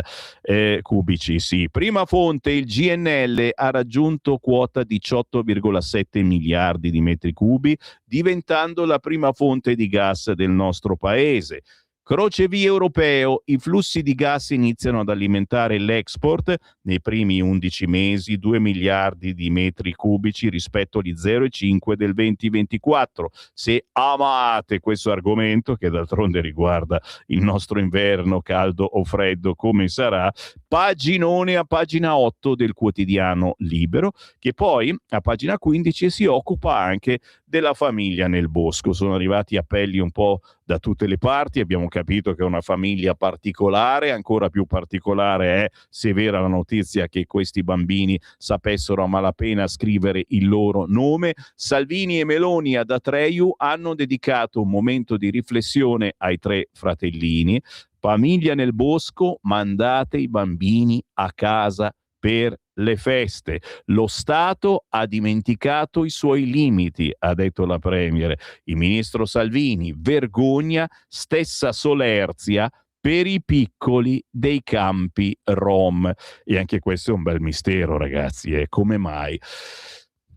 cubici. Sì. Prima fonte, il GNL ha raggiunto quota 18,7 miliardi di metri cubi, diventando la prima fonte di gas del nostro paese. Crocevia europeo, i flussi di gas iniziano ad alimentare l'export nei primi 11 mesi, 2 miliardi di metri cubici rispetto agli 0,5 del 2024. Se amate questo argomento, che d'altronde riguarda il nostro inverno, caldo o freddo, come sarà, paginone a pagina 8 del quotidiano Libero, che poi a pagina 15 si occupa anche della famiglia nel bosco. Sono arrivati appelli un po' da tutte le parti, abbiamo capito che è una famiglia particolare, ancora più particolare è se è vera la notizia che questi bambini sapessero a malapena scrivere il loro nome. Salvini e Meloni ad Atreju hanno dedicato un momento di riflessione ai 3 fratellini. Famiglia nel bosco, mandate i bambini a casa per le feste. Lo Stato ha dimenticato i suoi limiti, ha detto la Premier. Il ministro Salvini, vergogna, stessa solerzia per i piccoli dei campi Rom. E anche questo è un bel mistero, ragazzi, come mai?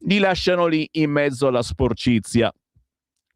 Li lasciano lì in mezzo alla sporcizia,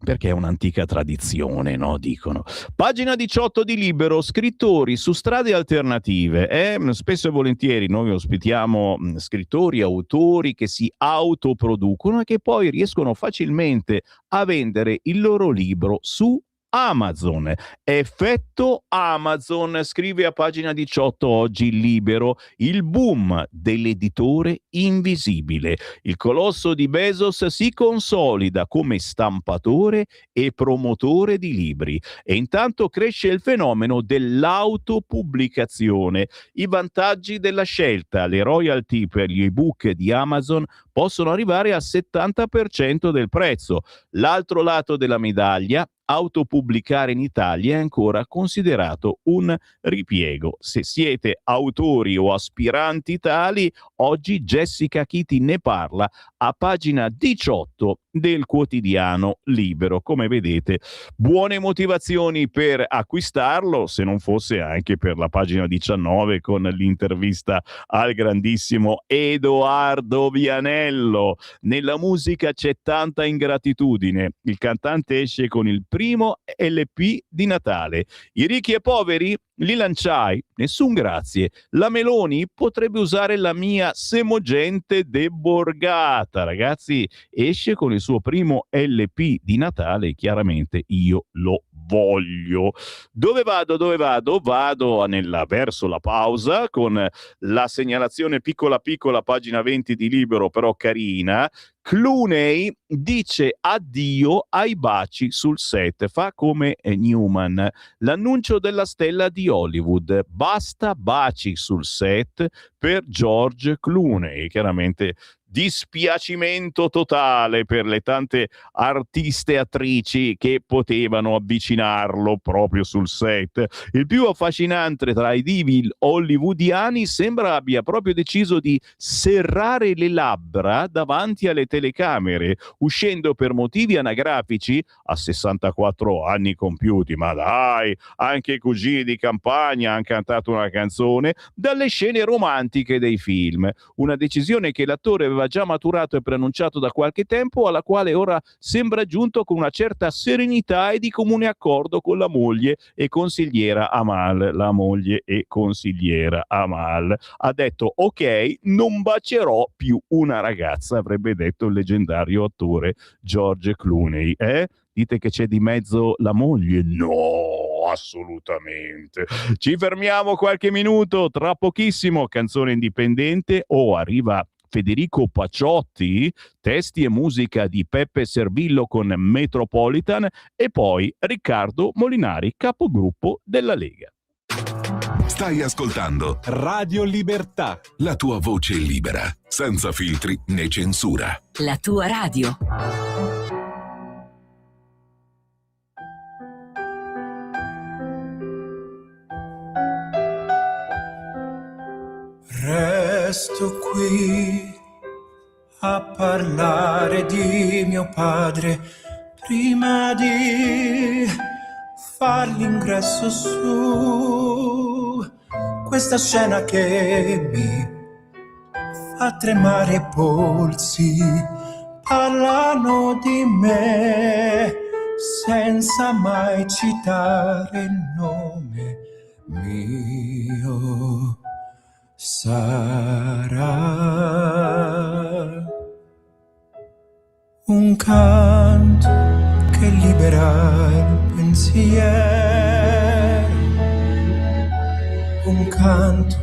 perché è un'antica tradizione, no? Dicono. Pagina 18 di Libero, scrittori su strade alternative. Spesso e volentieri noi ospitiamo scrittori, autori che si autoproducono e che poi riescono facilmente a vendere il loro libro su Amazon. Effetto Amazon, scrive a pagina 18 oggi Libero, il boom dell'editore invisibile. Il colosso di Bezos si consolida come stampatore e promotore di libri e intanto cresce il fenomeno dell'autopubblicazione. I vantaggi della scelta: le royalty per gli ebook di Amazon possono arrivare al 70% del prezzo. L'altro lato della medaglia: autopubblicare in Italia è ancora considerato un ripiego. Se siete autori o aspiranti tali, oggi Jessica Chiti ne parla a pagina 18 del quotidiano Libero. Come vedete, buone motivazioni per acquistarlo, se non fosse anche per la pagina 19 con l'intervista al grandissimo Edoardo Vianello. Nella musica c'è tanta ingratitudine. Il cantante esce con il primo LP di Natale. I ricchi e poveri li lanciai, nessun grazie. La Meloni potrebbe usare la mia Semogente deborgata. Ragazzi, esce con il suo primo LP di Natale, chiaramente io lo voglio. Dove vado? Vado verso la pausa con la segnalazione piccola, pagina 20 di Libero, però carina. Clooney dice addio ai baci sul set, fa come Newman. L'annuncio della stella di Hollywood: basta baci sul set per George Clooney. Chiaramente dispiacimento totale per le tante artiste e attrici che potevano avvicinarlo proprio sul set. Il più affascinante tra i divi hollywoodiani sembra abbia proprio deciso di serrare le labbra davanti alle telecamere, uscendo per motivi anagrafici a 64 anni compiuti, ma dai, anche i cugini di campagna hanno cantato una canzone, dalle scene romantiche dei film. Una decisione che l'attore aveva già maturato e preannunciato da qualche tempo, alla quale ora sembra giunto con una certa serenità e di comune accordo con la moglie e consigliera Amal. La moglie e consigliera Amal ha detto: ok, non bacerò più una ragazza, avrebbe detto il leggendario attore George Clooney. Dite che c'è di mezzo la moglie? No, assolutamente. Ci fermiamo qualche minuto, tra pochissimo canzone indipendente. Arriva Federico Paciotti, testi e musica di Peppe Servillo con Metropolitan, e poi Riccardo Molinari, capogruppo della Lega. Stai ascoltando Radio Libertà. la tua voce libera, senza filtri né censura. La tua radio. Resto qui a parlare di mio padre prima di far l'ingresso su questa scena che mi fa tremare i polsi. Parlano di me senza mai citare il nome mio. Sarà un canto che libera il pensiero, un canto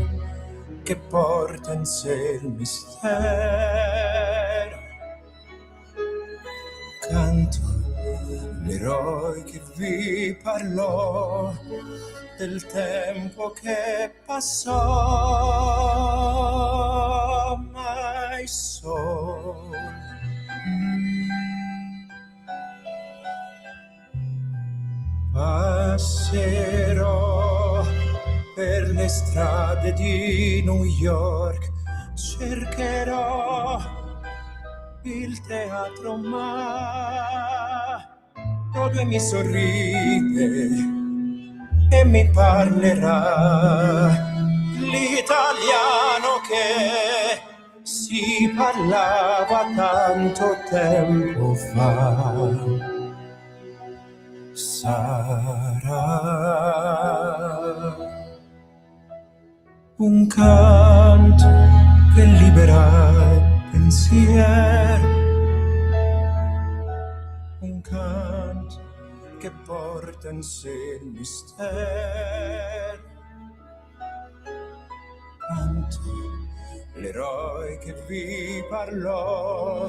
che porta in sé il mistero, canto l'eroe che vi parlò del tempo che passò, mai solo. Passerò per le strade di New York, cercherò il teatro, ma dove mi sorride e mi parlerà l'italiano che si parlava tanto tempo fa. Sarà un canto che libera il pensiero, un canto che porta in sé il mistero, canto l'eroe che vi parlò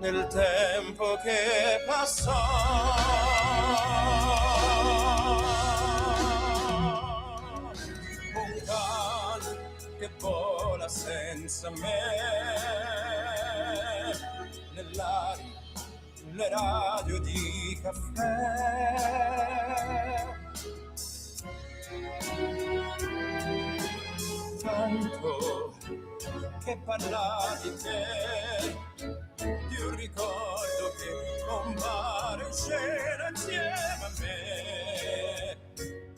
nel tempo che passò. Un canto che vola senza me nell'aria, le radio di caffè, tanto che parla di te, di un ricordo che compare in scena insieme a me,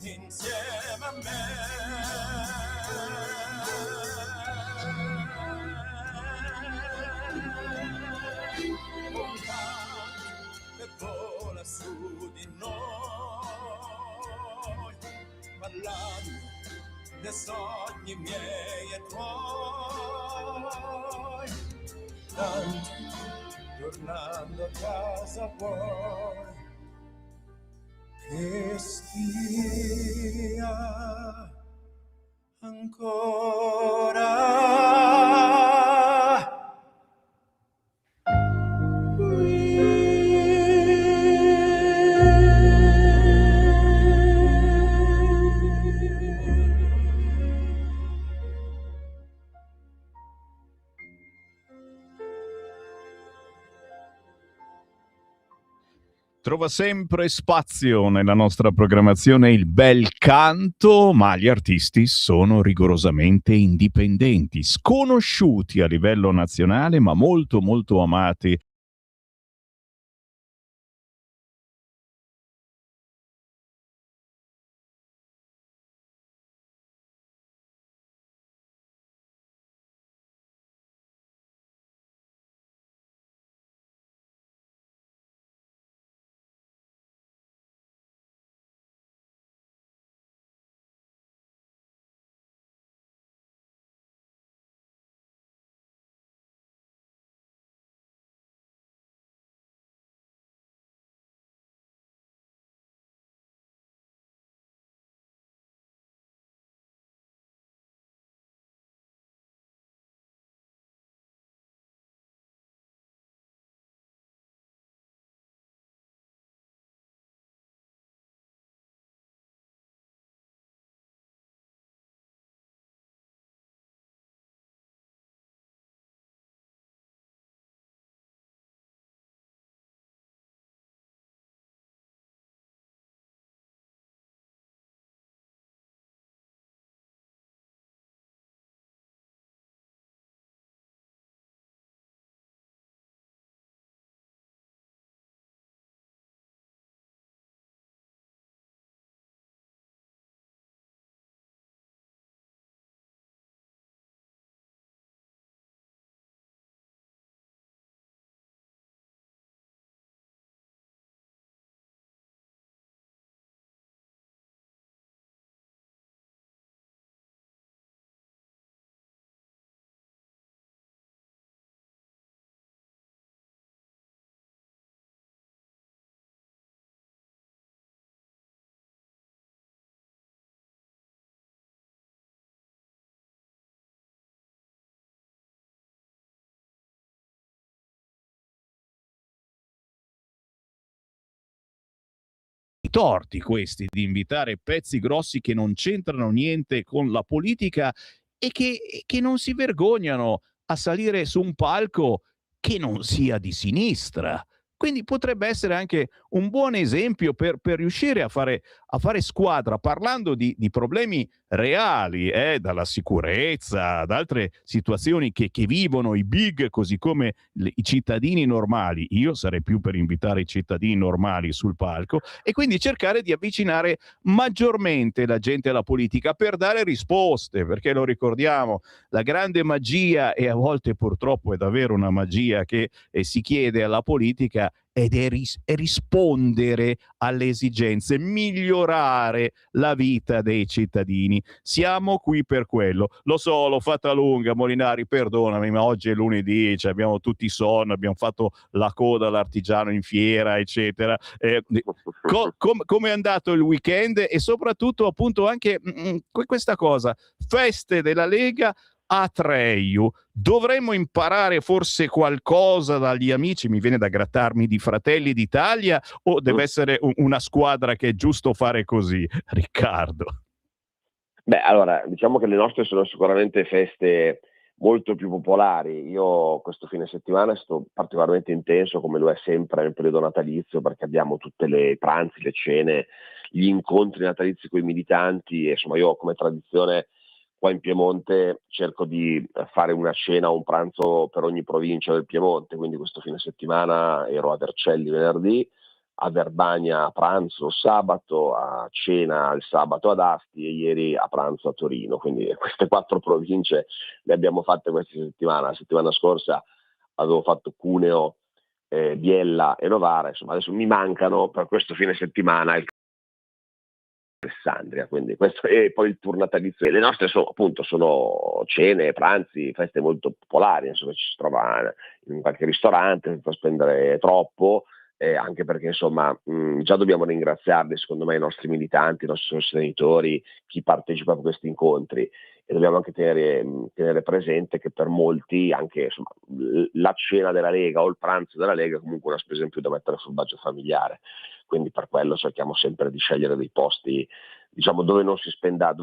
insieme a me. Vola su di noi, parlando dei sogni miei e tuoi, tanto tornando a casa vuoi che stia ancora Trova sempre spazio nella nostra programmazione il bel canto, ma gli artisti sono rigorosamente indipendenti, sconosciuti a livello nazionale, ma molto molto amati. Torti questi di invitare pezzi grossi che non c'entrano niente con la politica e che non si vergognano a salire su un palco che non sia di sinistra. Quindi potrebbe essere anche un buon esempio per riuscire a fare squadra parlando di problemi reali, dalla sicurezza ad altre situazioni che vivono i big, così come i cittadini normali. Io sarei più per invitare i cittadini normali sul palco e quindi cercare di avvicinare maggiormente la gente alla politica per dare risposte, perché lo ricordiamo, la grande magia, e a volte purtroppo è davvero una magia che si chiede alla politica, ed è rispondere alle esigenze, migliorare la vita dei cittadini. Siamo qui per quello. Lo so, l'ho fatta lunga, Molinari, perdonami, ma oggi è lunedì, cioè abbiamo tutti sonno, abbiamo fatto la coda all'artigiano in fiera, eccetera. Come è andato il weekend? E soprattutto appunto anche questa cosa, feste della Lega a Treiu. Dovremmo imparare forse qualcosa dagli amici, mi viene da grattarmi, di Fratelli d'Italia, o deve essere una squadra che è giusto fare così, Riccardo? Beh, allora, diciamo che le nostre sono sicuramente feste molto più popolari. Io questo fine settimana è stato particolarmente intenso, come lo è sempre nel periodo natalizio, perché abbiamo tutte le pranzi, le cene, gli incontri natalizi con i militanti, e insomma io come tradizione qua in Piemonte cerco di fare una cena o un pranzo per ogni provincia del Piemonte, quindi questo fine settimana ero a Vercelli venerdì, a Verbania a pranzo sabato, a cena il sabato ad Asti e ieri a pranzo a Torino, quindi queste 4 province le abbiamo fatte questa settimana. La settimana scorsa avevo fatto Cuneo, Biella e Novara, insomma adesso mi mancano per questo fine settimana il Alessandria, quindi questo e poi il tour natalizio. Le nostre sono cene, pranzi, feste molto popolari, insomma ci si trova in qualche ristorante senza spendere troppo, anche perché insomma già dobbiamo ringraziarli, secondo me, i nostri militanti, i nostri sostenitori, chi partecipa a questi incontri, e dobbiamo anche tenere presente che per molti anche insomma, la cena della Lega o il pranzo della Lega è comunque una spesa in più da mettere sul budget familiare, quindi per quello cerchiamo sempre di scegliere dei posti, diciamo, dove non si spenda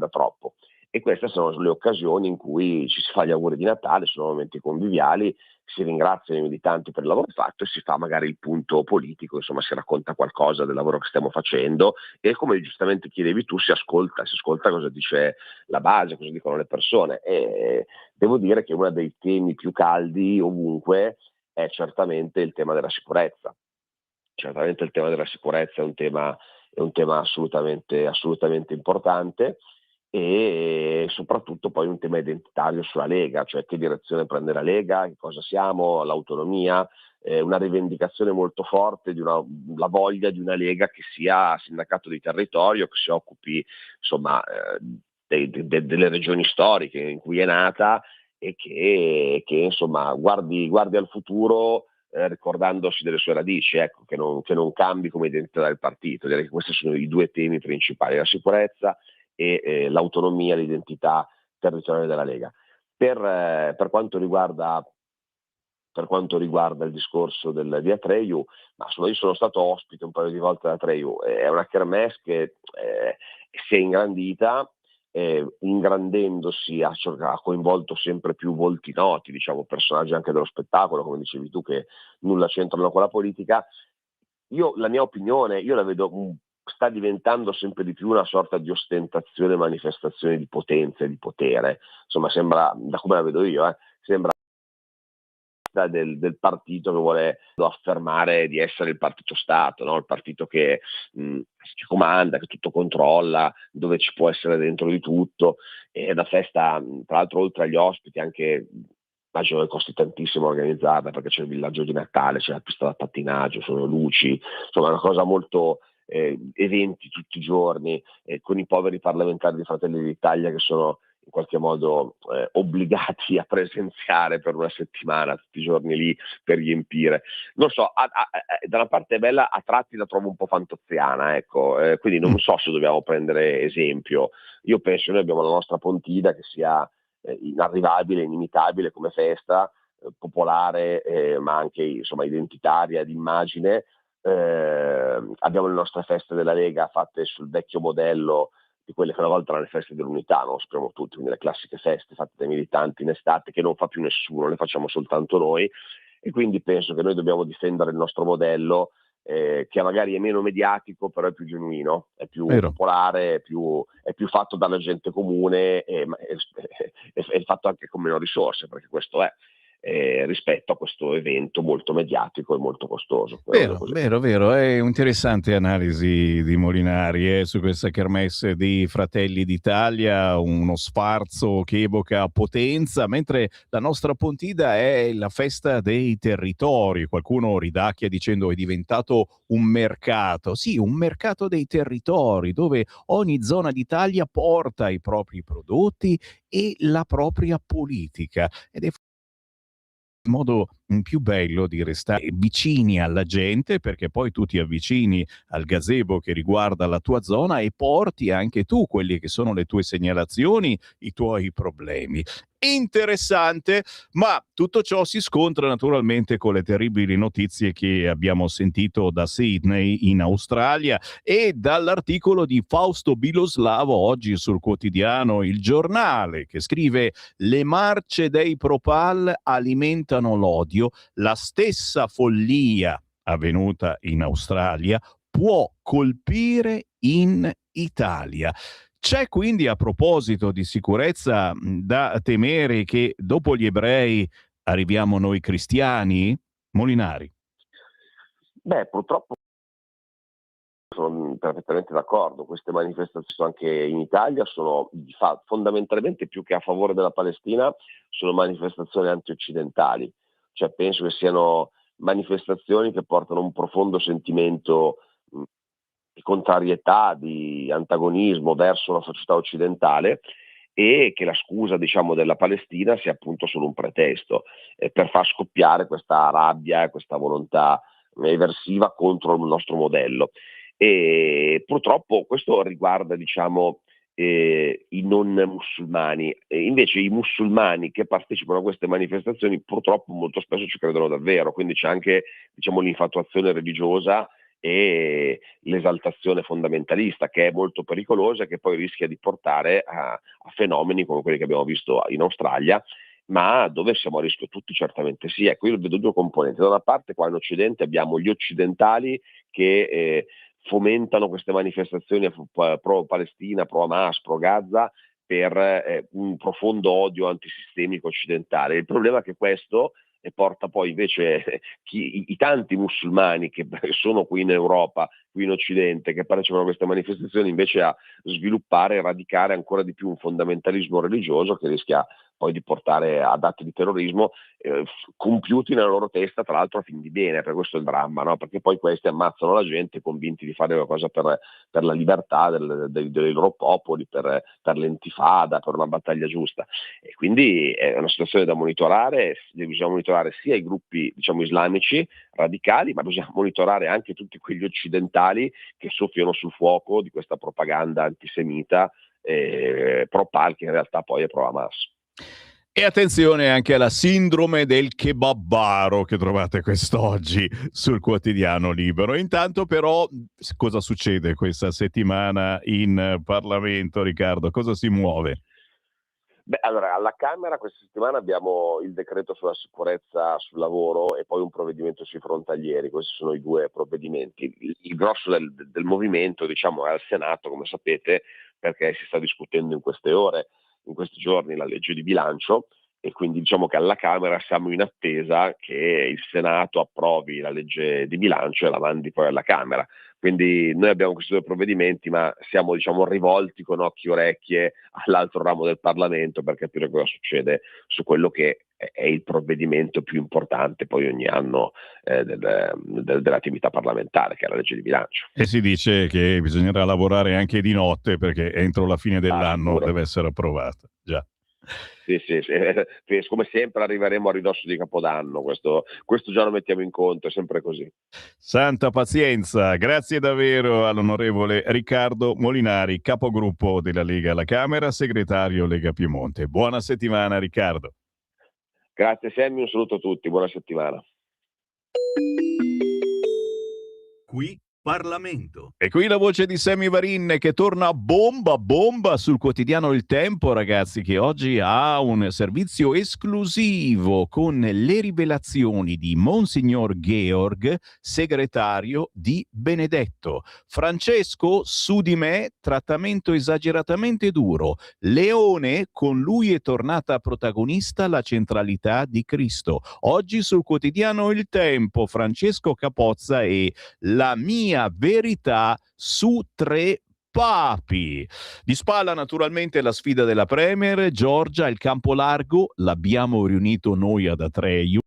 troppo. E queste sono le occasioni in cui ci si fa gli auguri di Natale, sono momenti conviviali, si ringraziano i militanti per il lavoro fatto e si fa magari il punto politico, insomma si racconta qualcosa del lavoro che stiamo facendo e, come giustamente chiedevi tu, si ascolta cosa dice la base, cosa dicono le persone. E devo dire che uno dei temi più caldi ovunque è certamente il tema della sicurezza. Certamente il tema della sicurezza è un tema assolutamente importante, e soprattutto poi un tema identitario sulla Lega, cioè che direzione prende la Lega, che cosa siamo, l'autonomia, una rivendicazione molto forte la voglia di una Lega che sia sindacato di territorio, che si occupi insomma delle regioni storiche in cui è nata e che insomma guardi al futuro, ricordandosi delle sue radici, ecco, che non cambi come identità del partito. Direi che questi sono i due temi principali, la sicurezza e l'autonomia, l'identità territoriale della Lega. Per quanto riguarda il discorso di Atreju, io sono stato ospite un paio di volte ad Atreju, è una kermesse che si è ingrandita, ingrandendosi ha coinvolto sempre più volti noti, diciamo personaggi anche dello spettacolo, come dicevi tu, che nulla c'entrano con la politica. La mia opinione, io la vedo sta diventando sempre di più una sorta di ostentazione, manifestazione di potenza e di potere. Insomma, sembra, da come la vedo io, sembra del partito che vuole affermare di essere il partito Stato, no? Il partito che comanda, che tutto controlla, dove ci può essere dentro di tutto. E è una festa, tra l'altro, oltre agli ospiti, anche immagino che costi tantissimo organizzarla, perché c'è il villaggio di Natale, c'è la pista da pattinaggio, sono luci, insomma è una cosa molto eventi tutti i giorni, con i poveri parlamentari di Fratelli d'Italia che sono in qualche modo obbligati a presenziare per una settimana tutti i giorni lì per riempire. Non so, da una parte è bella, a tratti la trovo un po' fantoziana, ecco, quindi non so se dobbiamo prendere esempio. Io penso che noi abbiamo la nostra Pontida che sia inarrivabile, inimitabile come festa, popolare, ma anche insomma identitaria, d'immagine. Abbiamo le nostre feste della Lega fatte sul vecchio modello di quelle che una volta erano le feste dell'unità, lo sappiamo tutti, quindi le classiche feste fatte dai militanti in estate che non fa più nessuno, le facciamo soltanto noi, e quindi penso che noi dobbiamo difendere il nostro modello, che magari è meno mediatico, però è più genuino, è più popolare, è più fatto dalla gente comune, è fatto anche con meno risorse, perché questo è rispetto a questo evento molto mediatico e molto costoso. Vero, è un'interessante analisi di Molinari su questa kermesse di Fratelli d'Italia, uno sfarzo che evoca potenza, mentre la nostra Pontida è la festa dei territori. Qualcuno ridacchia dicendo è diventato un mercato. Sì, un mercato dei territori, dove ogni zona d'Italia porta i propri prodotti e la propria politica, ed è il modo più bello di restare vicini alla gente, perché poi tu ti avvicini al gazebo che riguarda la tua zona e porti anche tu quelli che sono le tue segnalazioni, i tuoi problemi. Interessante, ma tutto ciò si scontra naturalmente con le terribili notizie che abbiamo sentito da Sydney in Australia e dall'articolo di Fausto Biloslavo oggi sul quotidiano Il Giornale, che scrive: le marce dei Propal alimentano l'odio, la stessa follia avvenuta in Australia può colpire in Italia. C'è quindi, a proposito di sicurezza, da temere che dopo gli ebrei arriviamo noi cristiani? Molinari? Purtroppo sono perfettamente d'accordo. Queste manifestazioni anche in Italia sono fondamentalmente, più che a favore della Palestina, sono manifestazioni anti-occidentali. Cioè penso che siano manifestazioni che portano un profondo sentimento di contrarietà, di antagonismo verso la società occidentale, e che la scusa, diciamo, della Palestina sia appunto solo un pretesto per far scoppiare questa rabbia e questa volontà eversiva contro il nostro modello. E purtroppo questo riguarda, diciamo, i non musulmani. E invece i musulmani che partecipano a queste manifestazioni purtroppo molto spesso ci credono davvero, quindi c'è anche, diciamo, l'infatuazione religiosa e l'esaltazione fondamentalista, che è molto pericolosa e che poi rischia di portare a fenomeni come quelli che abbiamo visto in Australia, ma dove siamo a rischio tutti? Certamente sì. Ecco, io vedo due componenti. Da una parte qua in Occidente abbiamo gli occidentali che fomentano queste manifestazioni pro Palestina, pro Hamas, pro Gaza per un profondo odio antisistemico occidentale. Il problema è che questo porta poi invece i tanti musulmani che sono qui in Europa, qui in Occidente, che partecipano a queste manifestazioni, invece a sviluppare e radicare ancora di più un fondamentalismo religioso che rischia poi di portare ad atti di terrorismo compiuti nella loro testa, tra l'altro a fin di bene. Per questo è il dramma, no? Perché poi questi ammazzano la gente convinti di fare qualcosa per la libertà dei loro popoli, per l'intifada, per una battaglia giusta. E quindi è una situazione da monitorare. Bisogna monitorare sia i gruppi, diciamo, islamici radicali, ma bisogna monitorare anche tutti quegli occidentali che soffiano sul fuoco di questa propaganda antisemita pro-Pal, che in realtà poi è pro-Hamas. E attenzione anche alla sindrome del kebabbaro che trovate quest'oggi sul Quotidiano Libero. Intanto però cosa succede questa settimana in Parlamento, Riccardo? Cosa si muove? Beh, allora, alla Camera questa settimana abbiamo il decreto sulla sicurezza sul lavoro e poi un provvedimento sui frontalieri. Questi sono i due provvedimenti. Il grosso del movimento, diciamo, è al Senato, come sapete, perché si sta discutendo in queste ore, in questi giorni, la legge di bilancio, e quindi diciamo che alla Camera siamo in attesa che il Senato approvi la legge di bilancio e la mandi poi alla Camera. Quindi noi abbiamo questi due provvedimenti, ma siamo, diciamo, rivolti con occhi e orecchie all'altro ramo del Parlamento per capire cosa succede su quello che è il provvedimento più importante poi ogni anno dell'attività parlamentare, che è la legge di bilancio. E si dice che bisognerà lavorare anche di notte perché entro la fine dell'anno deve essere approvata. Già. Sì, come sempre arriveremo a ridosso di Capodanno, questo già lo mettiamo in conto, è sempre così. Santa pazienza, grazie davvero all'onorevole Riccardo Molinari, capogruppo della Lega alla Camera, segretario Lega Piemonte. Buona settimana, Riccardo. Grazie Sammy, un saluto a tutti, buona settimana. Qui Parlamento. E qui la voce di Sammy Varin che torna bomba sul quotidiano Il Tempo, ragazzi, che oggi ha un servizio esclusivo con le rivelazioni di Monsignor Georg, segretario di Benedetto. Francesco, su di me, trattamento esageratamente duro. Leone, con lui è tornata protagonista la centralità di Cristo. Oggi sul quotidiano Il Tempo, Francesco Capozza e la mia verità su 3 papi. Di spalla naturalmente la sfida della Premier, Giorgia, il campo largo, l'abbiamo riunito noi ad Atreju.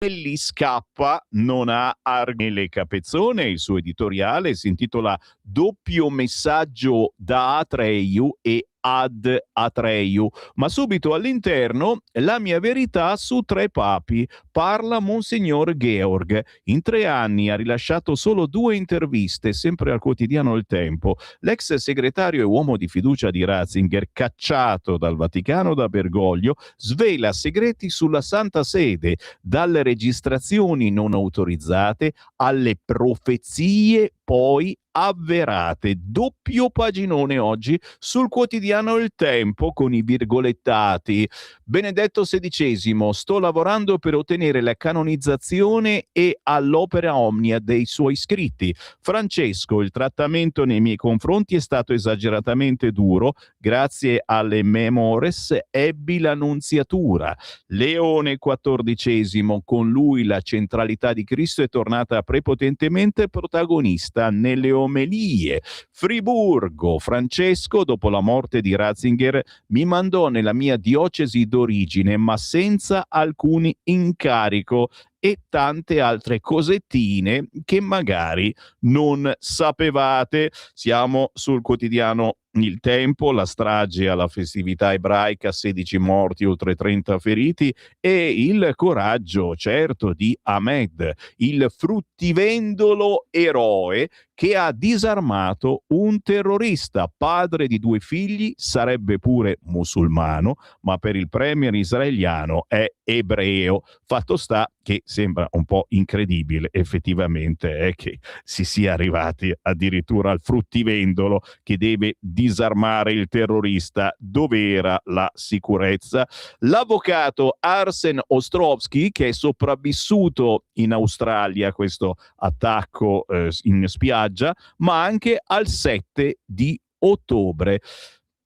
Lì scappa, non ha Arnele Capezzone, il suo editoriale si intitola Doppio messaggio da Atreju e ad Atreju, ma subito all'interno la mia verità su 3 papi. Parla Monsignor Georg. In 3 anni ha rilasciato solo 2 interviste, sempre al quotidiano Il Tempo. L'ex segretario e uomo di fiducia di Ratzinger, cacciato dal Vaticano da Bergoglio, svela segreti sulla Santa Sede, dalle registrazioni non autorizzate alle profezie poi avverate. Doppio paginone oggi sul quotidiano Il Tempo con i virgolettati. Benedetto XVI, sto lavorando per ottenere la canonizzazione e all'opera omnia dei suoi scritti. Francesco, il trattamento nei miei confronti è stato esageratamente duro, grazie alle memores ebbi l'annunziatura. Leone XIV, con lui la centralità di Cristo è tornata prepotentemente protagonista nelle omelie. Friburgo, Francesco, dopo la morte di Ratzinger, mi mandò nella mia diocesi d'origine, ma senza alcun incarico, e tante altre cosettine che magari non sapevate. Siamo sul quotidiano il tempo, la strage alla festività ebraica, 16 morti, oltre 30 feriti, e il coraggio, certo, di Ahmed, il fruttivendolo eroe che ha disarmato un terrorista, padre di 2 figli, sarebbe pure musulmano, ma per il premier israeliano è ebreo. Fatto sta che sembra un po' incredibile effettivamente che si sia arrivati addirittura al fruttivendolo che deve disarmare il terrorista. Dov'era la sicurezza? L'avvocato Arsen Ostrovsky, che è sopravvissuto in Australia a questo attacco in spiaggia, ma anche al 7 di ottobre.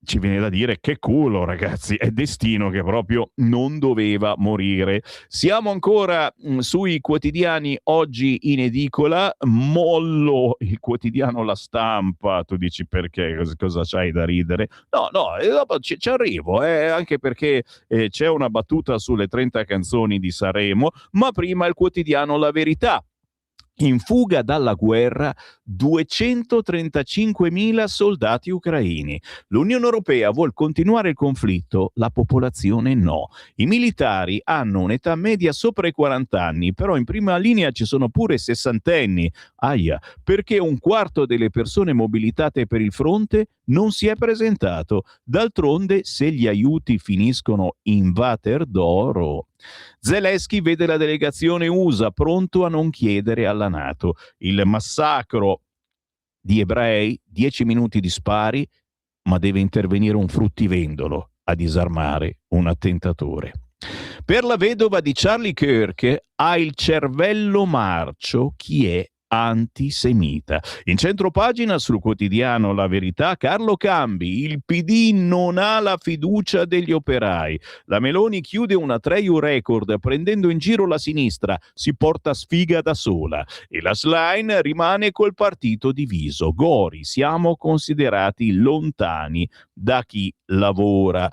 Ci viene da dire che culo, ragazzi, è destino che proprio non doveva morire. Siamo ancora sui quotidiani oggi in edicola. Mollo il quotidiano La Stampa. Tu dici perché? Cosa c'hai da ridere? No, dopo ci arrivo, anche perché c'è una battuta sulle 30 canzoni di Sanremo, ma prima il quotidiano La Verità. In fuga dalla guerra 235.000 soldati ucraini. L'Unione Europea vuol continuare il conflitto, la popolazione no. I militari hanno un'età media sopra i 40 anni, però in prima linea ci sono pure sessantenni. Aia, perché un quarto delle persone mobilitate per il fronte non si è presentato. D'altronde, se gli aiuti finiscono in water d'oro. Zelensky vede la delegazione USA pronto a non chiedere alla NATO. Il massacro di ebrei, 10 minuti di spari, ma deve intervenire un fruttivendolo a disarmare un attentatore. Per la vedova di Charlie Kirk, ha il cervello marcio chi è antisemita. In centropagina sul quotidiano La Verità, Carlo Cambi, il PD non ha la fiducia degli operai. La Meloni chiude una Treu record prendendo in giro la sinistra, si porta sfiga da sola. E la Schlein rimane col partito diviso. Gori, siamo considerati lontani da chi lavora.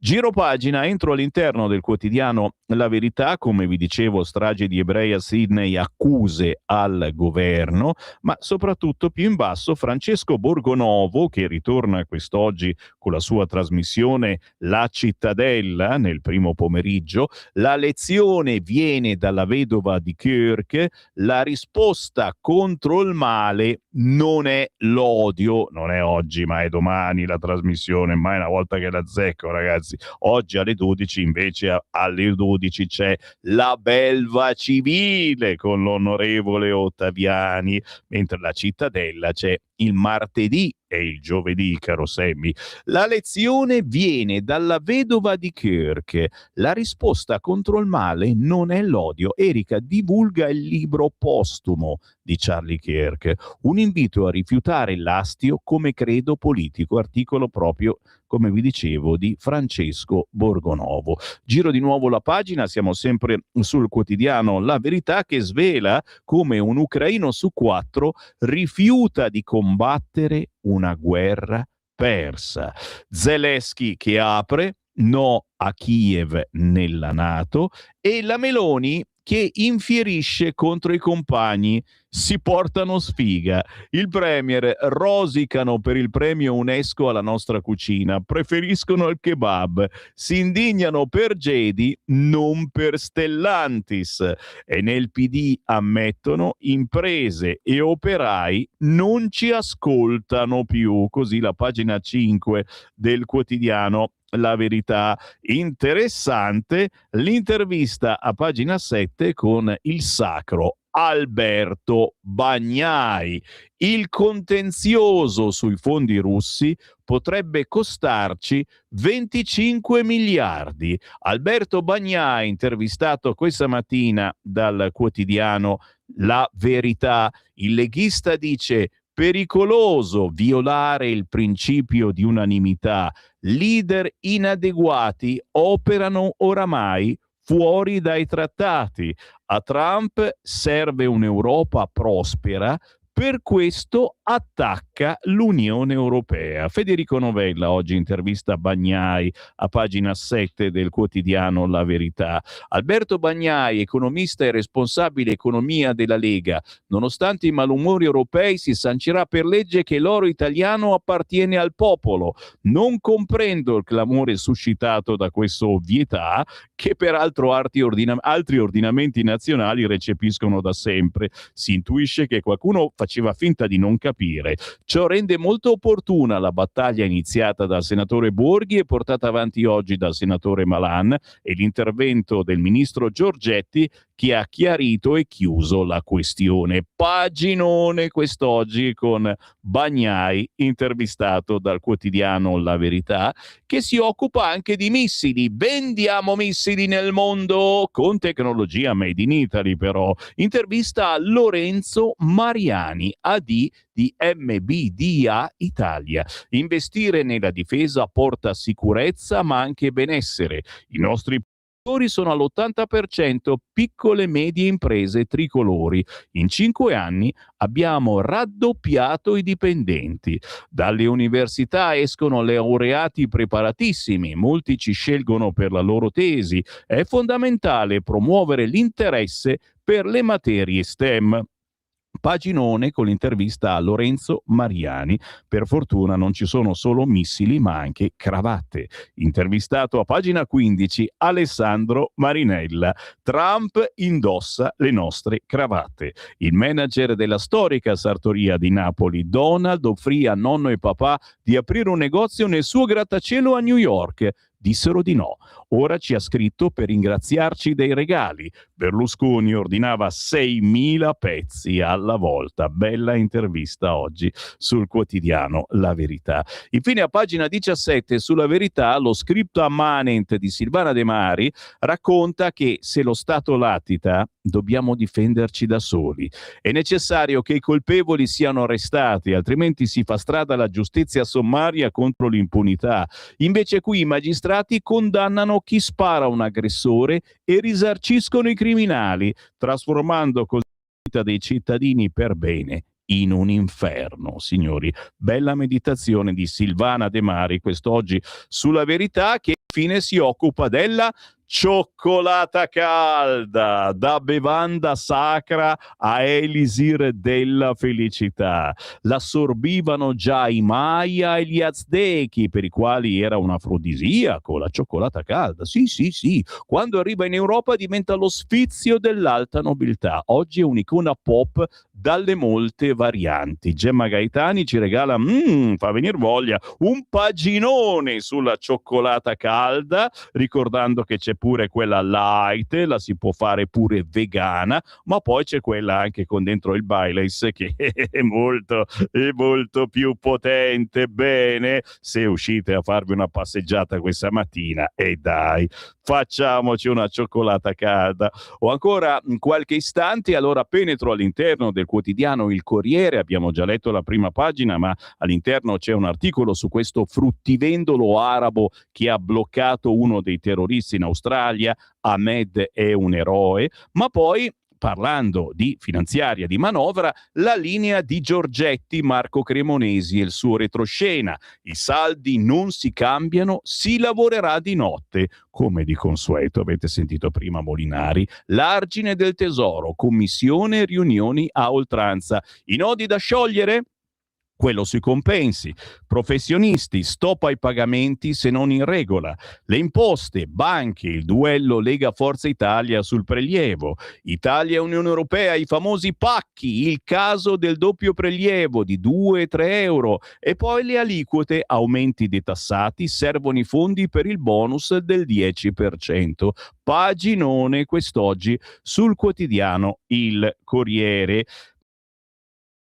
Giro pagina, entro all'interno del quotidiano La Verità, come vi dicevo, strage di ebrei a Sydney, accuse al governo, ma soprattutto più in basso Francesco Borgonovo, che ritorna quest'oggi con la sua trasmissione La Cittadella nel primo pomeriggio. La lezione viene dalla vedova di Kirk, la risposta contro il male non è l'odio, non è oggi ma è domani la trasmissione, mai una volta che la azzecco, ragazzi. Oggi alle 12 invece alle 12 c'è la belva civile con l'onorevole Ottaviani, mentre La Cittadella c'è il martedì e il giovedì, caro Sammy. La lezione viene dalla vedova di Kirk. La risposta contro il male non è l'odio. Erika divulga il libro postumo di Charlie Kirk, un invito a rifiutare l'astio come credo politico, articolo proprio, come vi dicevo, di Francesco Borgonovo. Giro di nuovo la pagina, siamo sempre sul quotidiano La Verità, che svela come un ucraino su 4 rifiuta di combattere una guerra persa. Zelensky che apre, no a Kiev nella NATO, e la Meloni che infierisce contro i compagni, si portano sfiga. Il premier rosicano per il premio UNESCO alla nostra cucina, preferiscono il kebab, si indignano per Gedi, non per Stellantis. E nel PD ammettono, imprese e operai non ci ascoltano più. Così la pagina 5 del quotidiano La Verità. Interessante l'intervista a pagina 7 con il sacro Alberto Bagnai. Il contenzioso sui fondi russi potrebbe costarci 25 miliardi. Alberto Bagnai, intervistato questa mattina dal quotidiano La Verità, il leghista dice: pericoloso violare il principio di unanimità. Leader inadeguati operano oramai fuori dai trattati. A Trump serve un'Europa prospera Per questo attacca l'Unione Europea. Federico Novella oggi intervista Bagnai a pagina 7 del quotidiano La Verità. Alberto Bagnai, economista e responsabile economia della Lega, nonostante i malumori europei si sancirà per legge che l'oro italiano appartiene al popolo. Non comprendo il clamore suscitato da questa ovvietà, che peraltro altri ordinamenti nazionali recepiscono da sempre. Si intuisce che qualcuno faceva finta di non capire. Ciò rende molto opportuna la battaglia iniziata dal senatore Borghi e portata avanti oggi dal senatore Malan e l'intervento del ministro Giorgetti, che ha chiarito e chiuso la questione. Paginone quest'oggi con Bagnai, intervistato dal quotidiano La Verità, che si occupa anche di missili. Vendiamo missili nel mondo con tecnologia made in Italy, però. Intervista a Lorenzo Mariani, AD di MBDA Italia. Investire nella difesa porta sicurezza ma anche benessere. I nostri sono all'80% piccole e medie imprese tricolori. In 5 anni abbiamo raddoppiato i dipendenti. Dalle università escono laureati preparatissimi, molti ci scelgono per la loro tesi. È fondamentale promuovere l'interesse per le materie STEM. Paginone con l'intervista a Lorenzo Mariani. Per fortuna non ci sono solo missili ma anche cravatte. Intervistato a pagina 15 Alessandro Marinella. Trump indossa le nostre cravatte. Il manager della storica sartoria di Napoli, Donald, offrì a nonno e papà di aprire un negozio nel suo grattacielo a New York. Dissero di no. Ora ci ha scritto per ringraziarci dei regali. Berlusconi ordinava 6.000 pezzi alla volta. Bella intervista oggi sul quotidiano La Verità. Infine a pagina 17 sulla Verità lo scripto manent di Silvana De Mari racconta che se lo Stato latita dobbiamo difenderci da soli. È necessario che i colpevoli siano arrestati, altrimenti si fa strada alla giustizia sommaria contro l'impunità. Invece qui i magistrati condannano chi spara a un aggressore e risarciscono i criminali, trasformando così la vita dei cittadini per bene in un inferno, signori. Bella meditazione di Silvana De Mari quest'oggi sulla Verità, che infine si occupa della cioccolata calda, da bevanda sacra a elisir della felicità. L'assorbivano già i Maya e gli Aztechi, per i quali era un afrodisiaco la cioccolata calda. Sì, quando arriva in Europa diventa lo sfizio dell'alta nobiltà. Oggi è un'icona pop dalle molte varianti. Gemma Gaetani ci regala, fa venir voglia, un paginone sulla cioccolata calda, ricordando che c'è pure quella light, la si può fare pure vegana, ma poi c'è quella anche con dentro il Baileys, che è molto più potente. Bene, se uscite a farvi una passeggiata questa mattina, e dai, facciamoci una cioccolata calda. O ancora qualche istante, allora penetro all'interno del quotidiano Il Corriere. Abbiamo già letto la prima pagina, ma all'interno c'è un articolo su questo fruttivendolo arabo che ha bloccato uno dei terroristi in Australia. Ahmed è un eroe. Ma poi, parlando di finanziaria, di manovra, la linea di Giorgetti, Marco Cremonesi e il suo retroscena. I saldi non si cambiano, si lavorerà di notte. Come di consueto, avete sentito prima Molinari, l'argine del tesoro, commissione, riunioni a oltranza. I nodi da sciogliere? Quello sui compensi. Professionisti, stop ai pagamenti se non in regola. Le imposte, banche, il duello Lega Forza Italia sul prelievo. Italia e Unione Europea, i famosi pacchi, il caso del doppio prelievo di 2-3 euro. E poi le aliquote, aumenti detassati, servono i fondi per il bonus del 10%. Paginone quest'oggi sul quotidiano Il Corriere.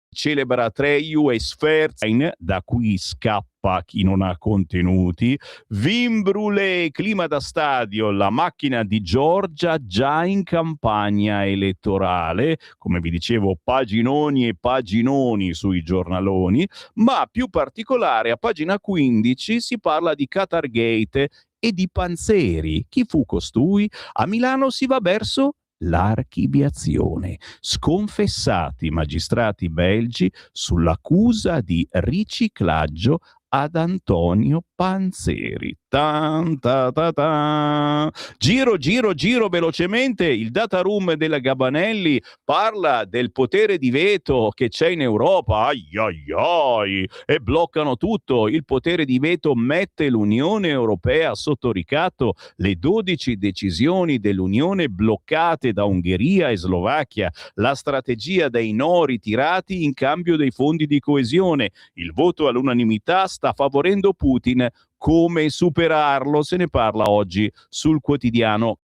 Celebra 3 US Fair, da cui scappa chi non ha contenuti. Vin Brûlé, clima da stadio, la macchina di Giorgia già in campagna elettorale, come vi dicevo, paginoni e paginoni sui giornaloni, ma più particolare a pagina 15 si parla di Qatargate e di Panzeri. Chi fu costui? A Milano si va verso l'archiviazione. Sconfessati magistrati belgi sull'accusa di riciclaggio ad Antonio Panzeri. Tan, ta, ta, ta. Giro velocemente. Il data room della Gabanelli parla del potere di veto che c'è in Europa. Ai ai ai, e bloccano tutto. Il potere di veto mette l'Unione Europea sotto ricatto. Le 12 decisioni dell'Unione bloccate da Ungheria e Slovacchia. La strategia dei no ritirati in cambio dei fondi di coesione. Il voto all'unanimità sta favorendo Putin. Come superarlo? Se ne parla oggi sul quotidiano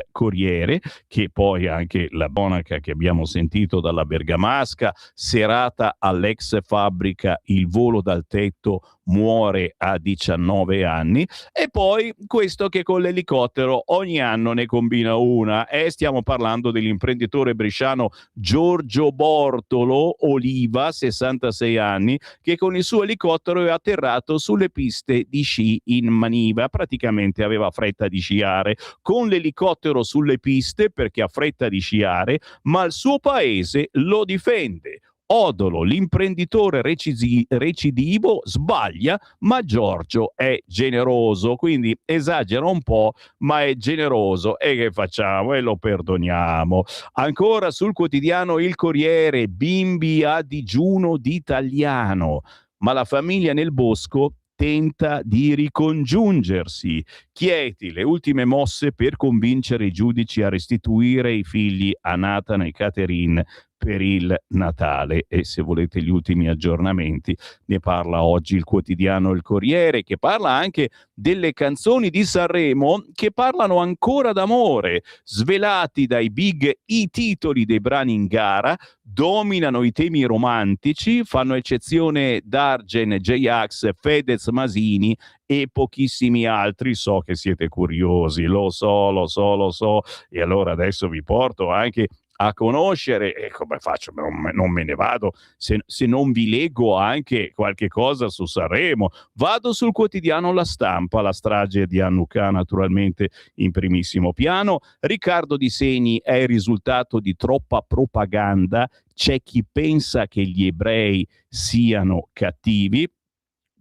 Corriere, che poi anche la monaca che abbiamo sentito dalla bergamasca, serata all'ex fabbrica, il volo dal tetto, muore a 19 anni, e poi questo che con l'elicottero ogni anno ne combina una, e stiamo parlando dell'imprenditore bresciano Giorgio Bortolo Oliva, 66 anni, che con il suo elicottero è atterrato sulle piste di sci in Maniva. Praticamente aveva fretta di sciare con l'elicottero sulle piste perché ha fretta di sciare, ma il suo paese lo difende. Odolo, l'imprenditore recidivo, sbaglia, ma Giorgio è generoso, quindi esagera un po', ma è generoso. E che facciamo? E lo perdoniamo. Ancora sul quotidiano Il Corriere, bimbi a digiuno d'italiano, ma la famiglia nel bosco tenta di ricongiungersi. Chieti, le ultime mosse per convincere i giudici a restituire i figli a Nathan e Catherine per il Natale. E se volete gli ultimi aggiornamenti ne parla oggi il quotidiano Il Corriere, che parla anche delle canzoni di Sanremo che parlano ancora d'amore. Svelati dai big i titoli dei brani in gara, dominano i temi romantici, fanno eccezione Dargen, J-Ax, Fedez, Masini e pochissimi altri. So che siete curiosi, lo so, e allora adesso vi porto anche a conoscere, e come faccio? Non me ne vado se non vi leggo anche qualche cosa su Sanremo. Vado sul quotidiano La Stampa, la strage di Hanouka naturalmente in primissimo piano. Riccardo Di Segni è il risultato di troppa propaganda, c'è chi pensa che gli ebrei siano cattivi.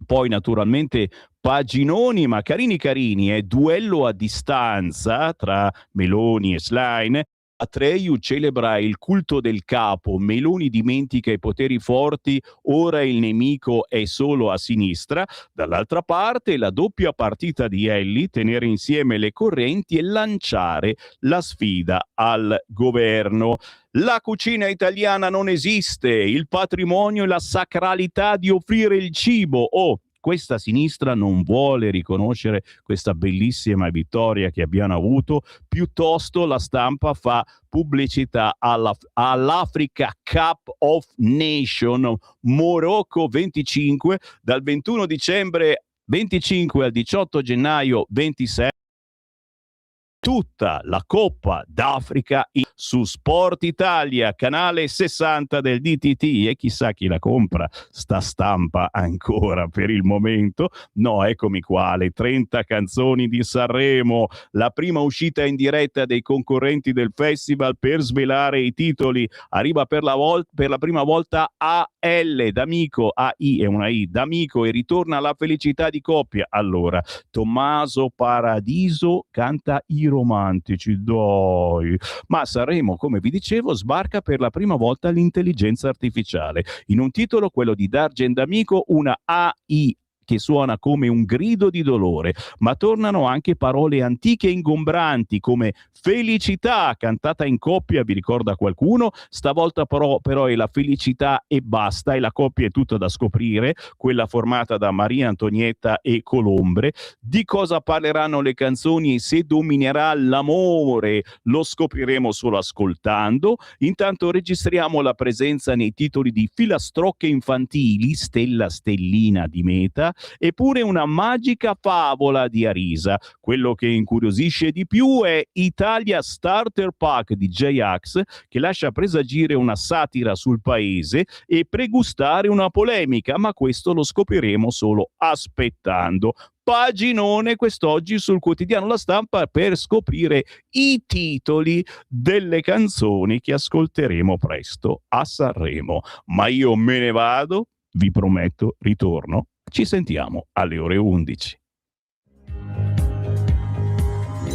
Poi naturalmente paginoni ma carini, duello a distanza tra Meloni e Schlein. Atreyu celebra il culto del capo, Meloni dimentica i poteri forti, ora il nemico è solo a sinistra. Dall'altra parte la doppia partita di Elli, tenere insieme le correnti e lanciare la sfida al governo. La cucina italiana non esiste, il patrimonio e la sacralità di offrire il cibo. Questa sinistra non vuole riconoscere questa bellissima vittoria che abbiamo avuto, piuttosto La Stampa fa pubblicità all'Africa Cup of Nation, Morocco 25, dal 21 dicembre 25 al 18 gennaio 26. Tutta la Coppa d'Africa su Sport Italia, canale 60 del DTT, e chissà chi la compra sta stampa ancora per il momento. No, eccomi qua, le 30 canzoni di Sanremo, la prima uscita in diretta dei concorrenti del festival per svelare i titoli. Arriva per la prima volta AL, d'amico, AI è una I, d'amico, e ritorna la felicità di coppia. Allora, Tommaso Paradiso canta I romantici, dai. Ma Sanremo, come vi dicevo, sbarca per la prima volta l'intelligenza artificiale. In un titolo, quello di Dargen D'Amico, una AI che suona come un grido di dolore, ma tornano anche parole antiche e ingombranti come felicità, cantata in coppia, vi ricorda qualcuno? Stavolta però è la felicità e basta, e la coppia è tutta da scoprire, quella formata da Maria Antonietta e Colombre. Di cosa parleranno le canzoni e se dominerà l'amore lo scopriremo solo ascoltando. Intanto registriamo la presenza nei titoli di Filastrocche infantili, Stella Stellina di Meta, eppure una magica favola di Arisa. Quello che incuriosisce di più è Italia Starter Pack di J-Ax, che lascia presagire una satira sul paese e pregustare una polemica, ma questo lo scopriremo solo aspettando. Paginone quest'oggi sul quotidiano La Stampa per scoprire i titoli delle canzoni che ascolteremo presto a Sanremo. Ma io me ne vado, vi prometto, ritorno. Ci sentiamo alle ore 11.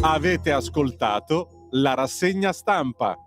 Avete ascoltato la rassegna stampa.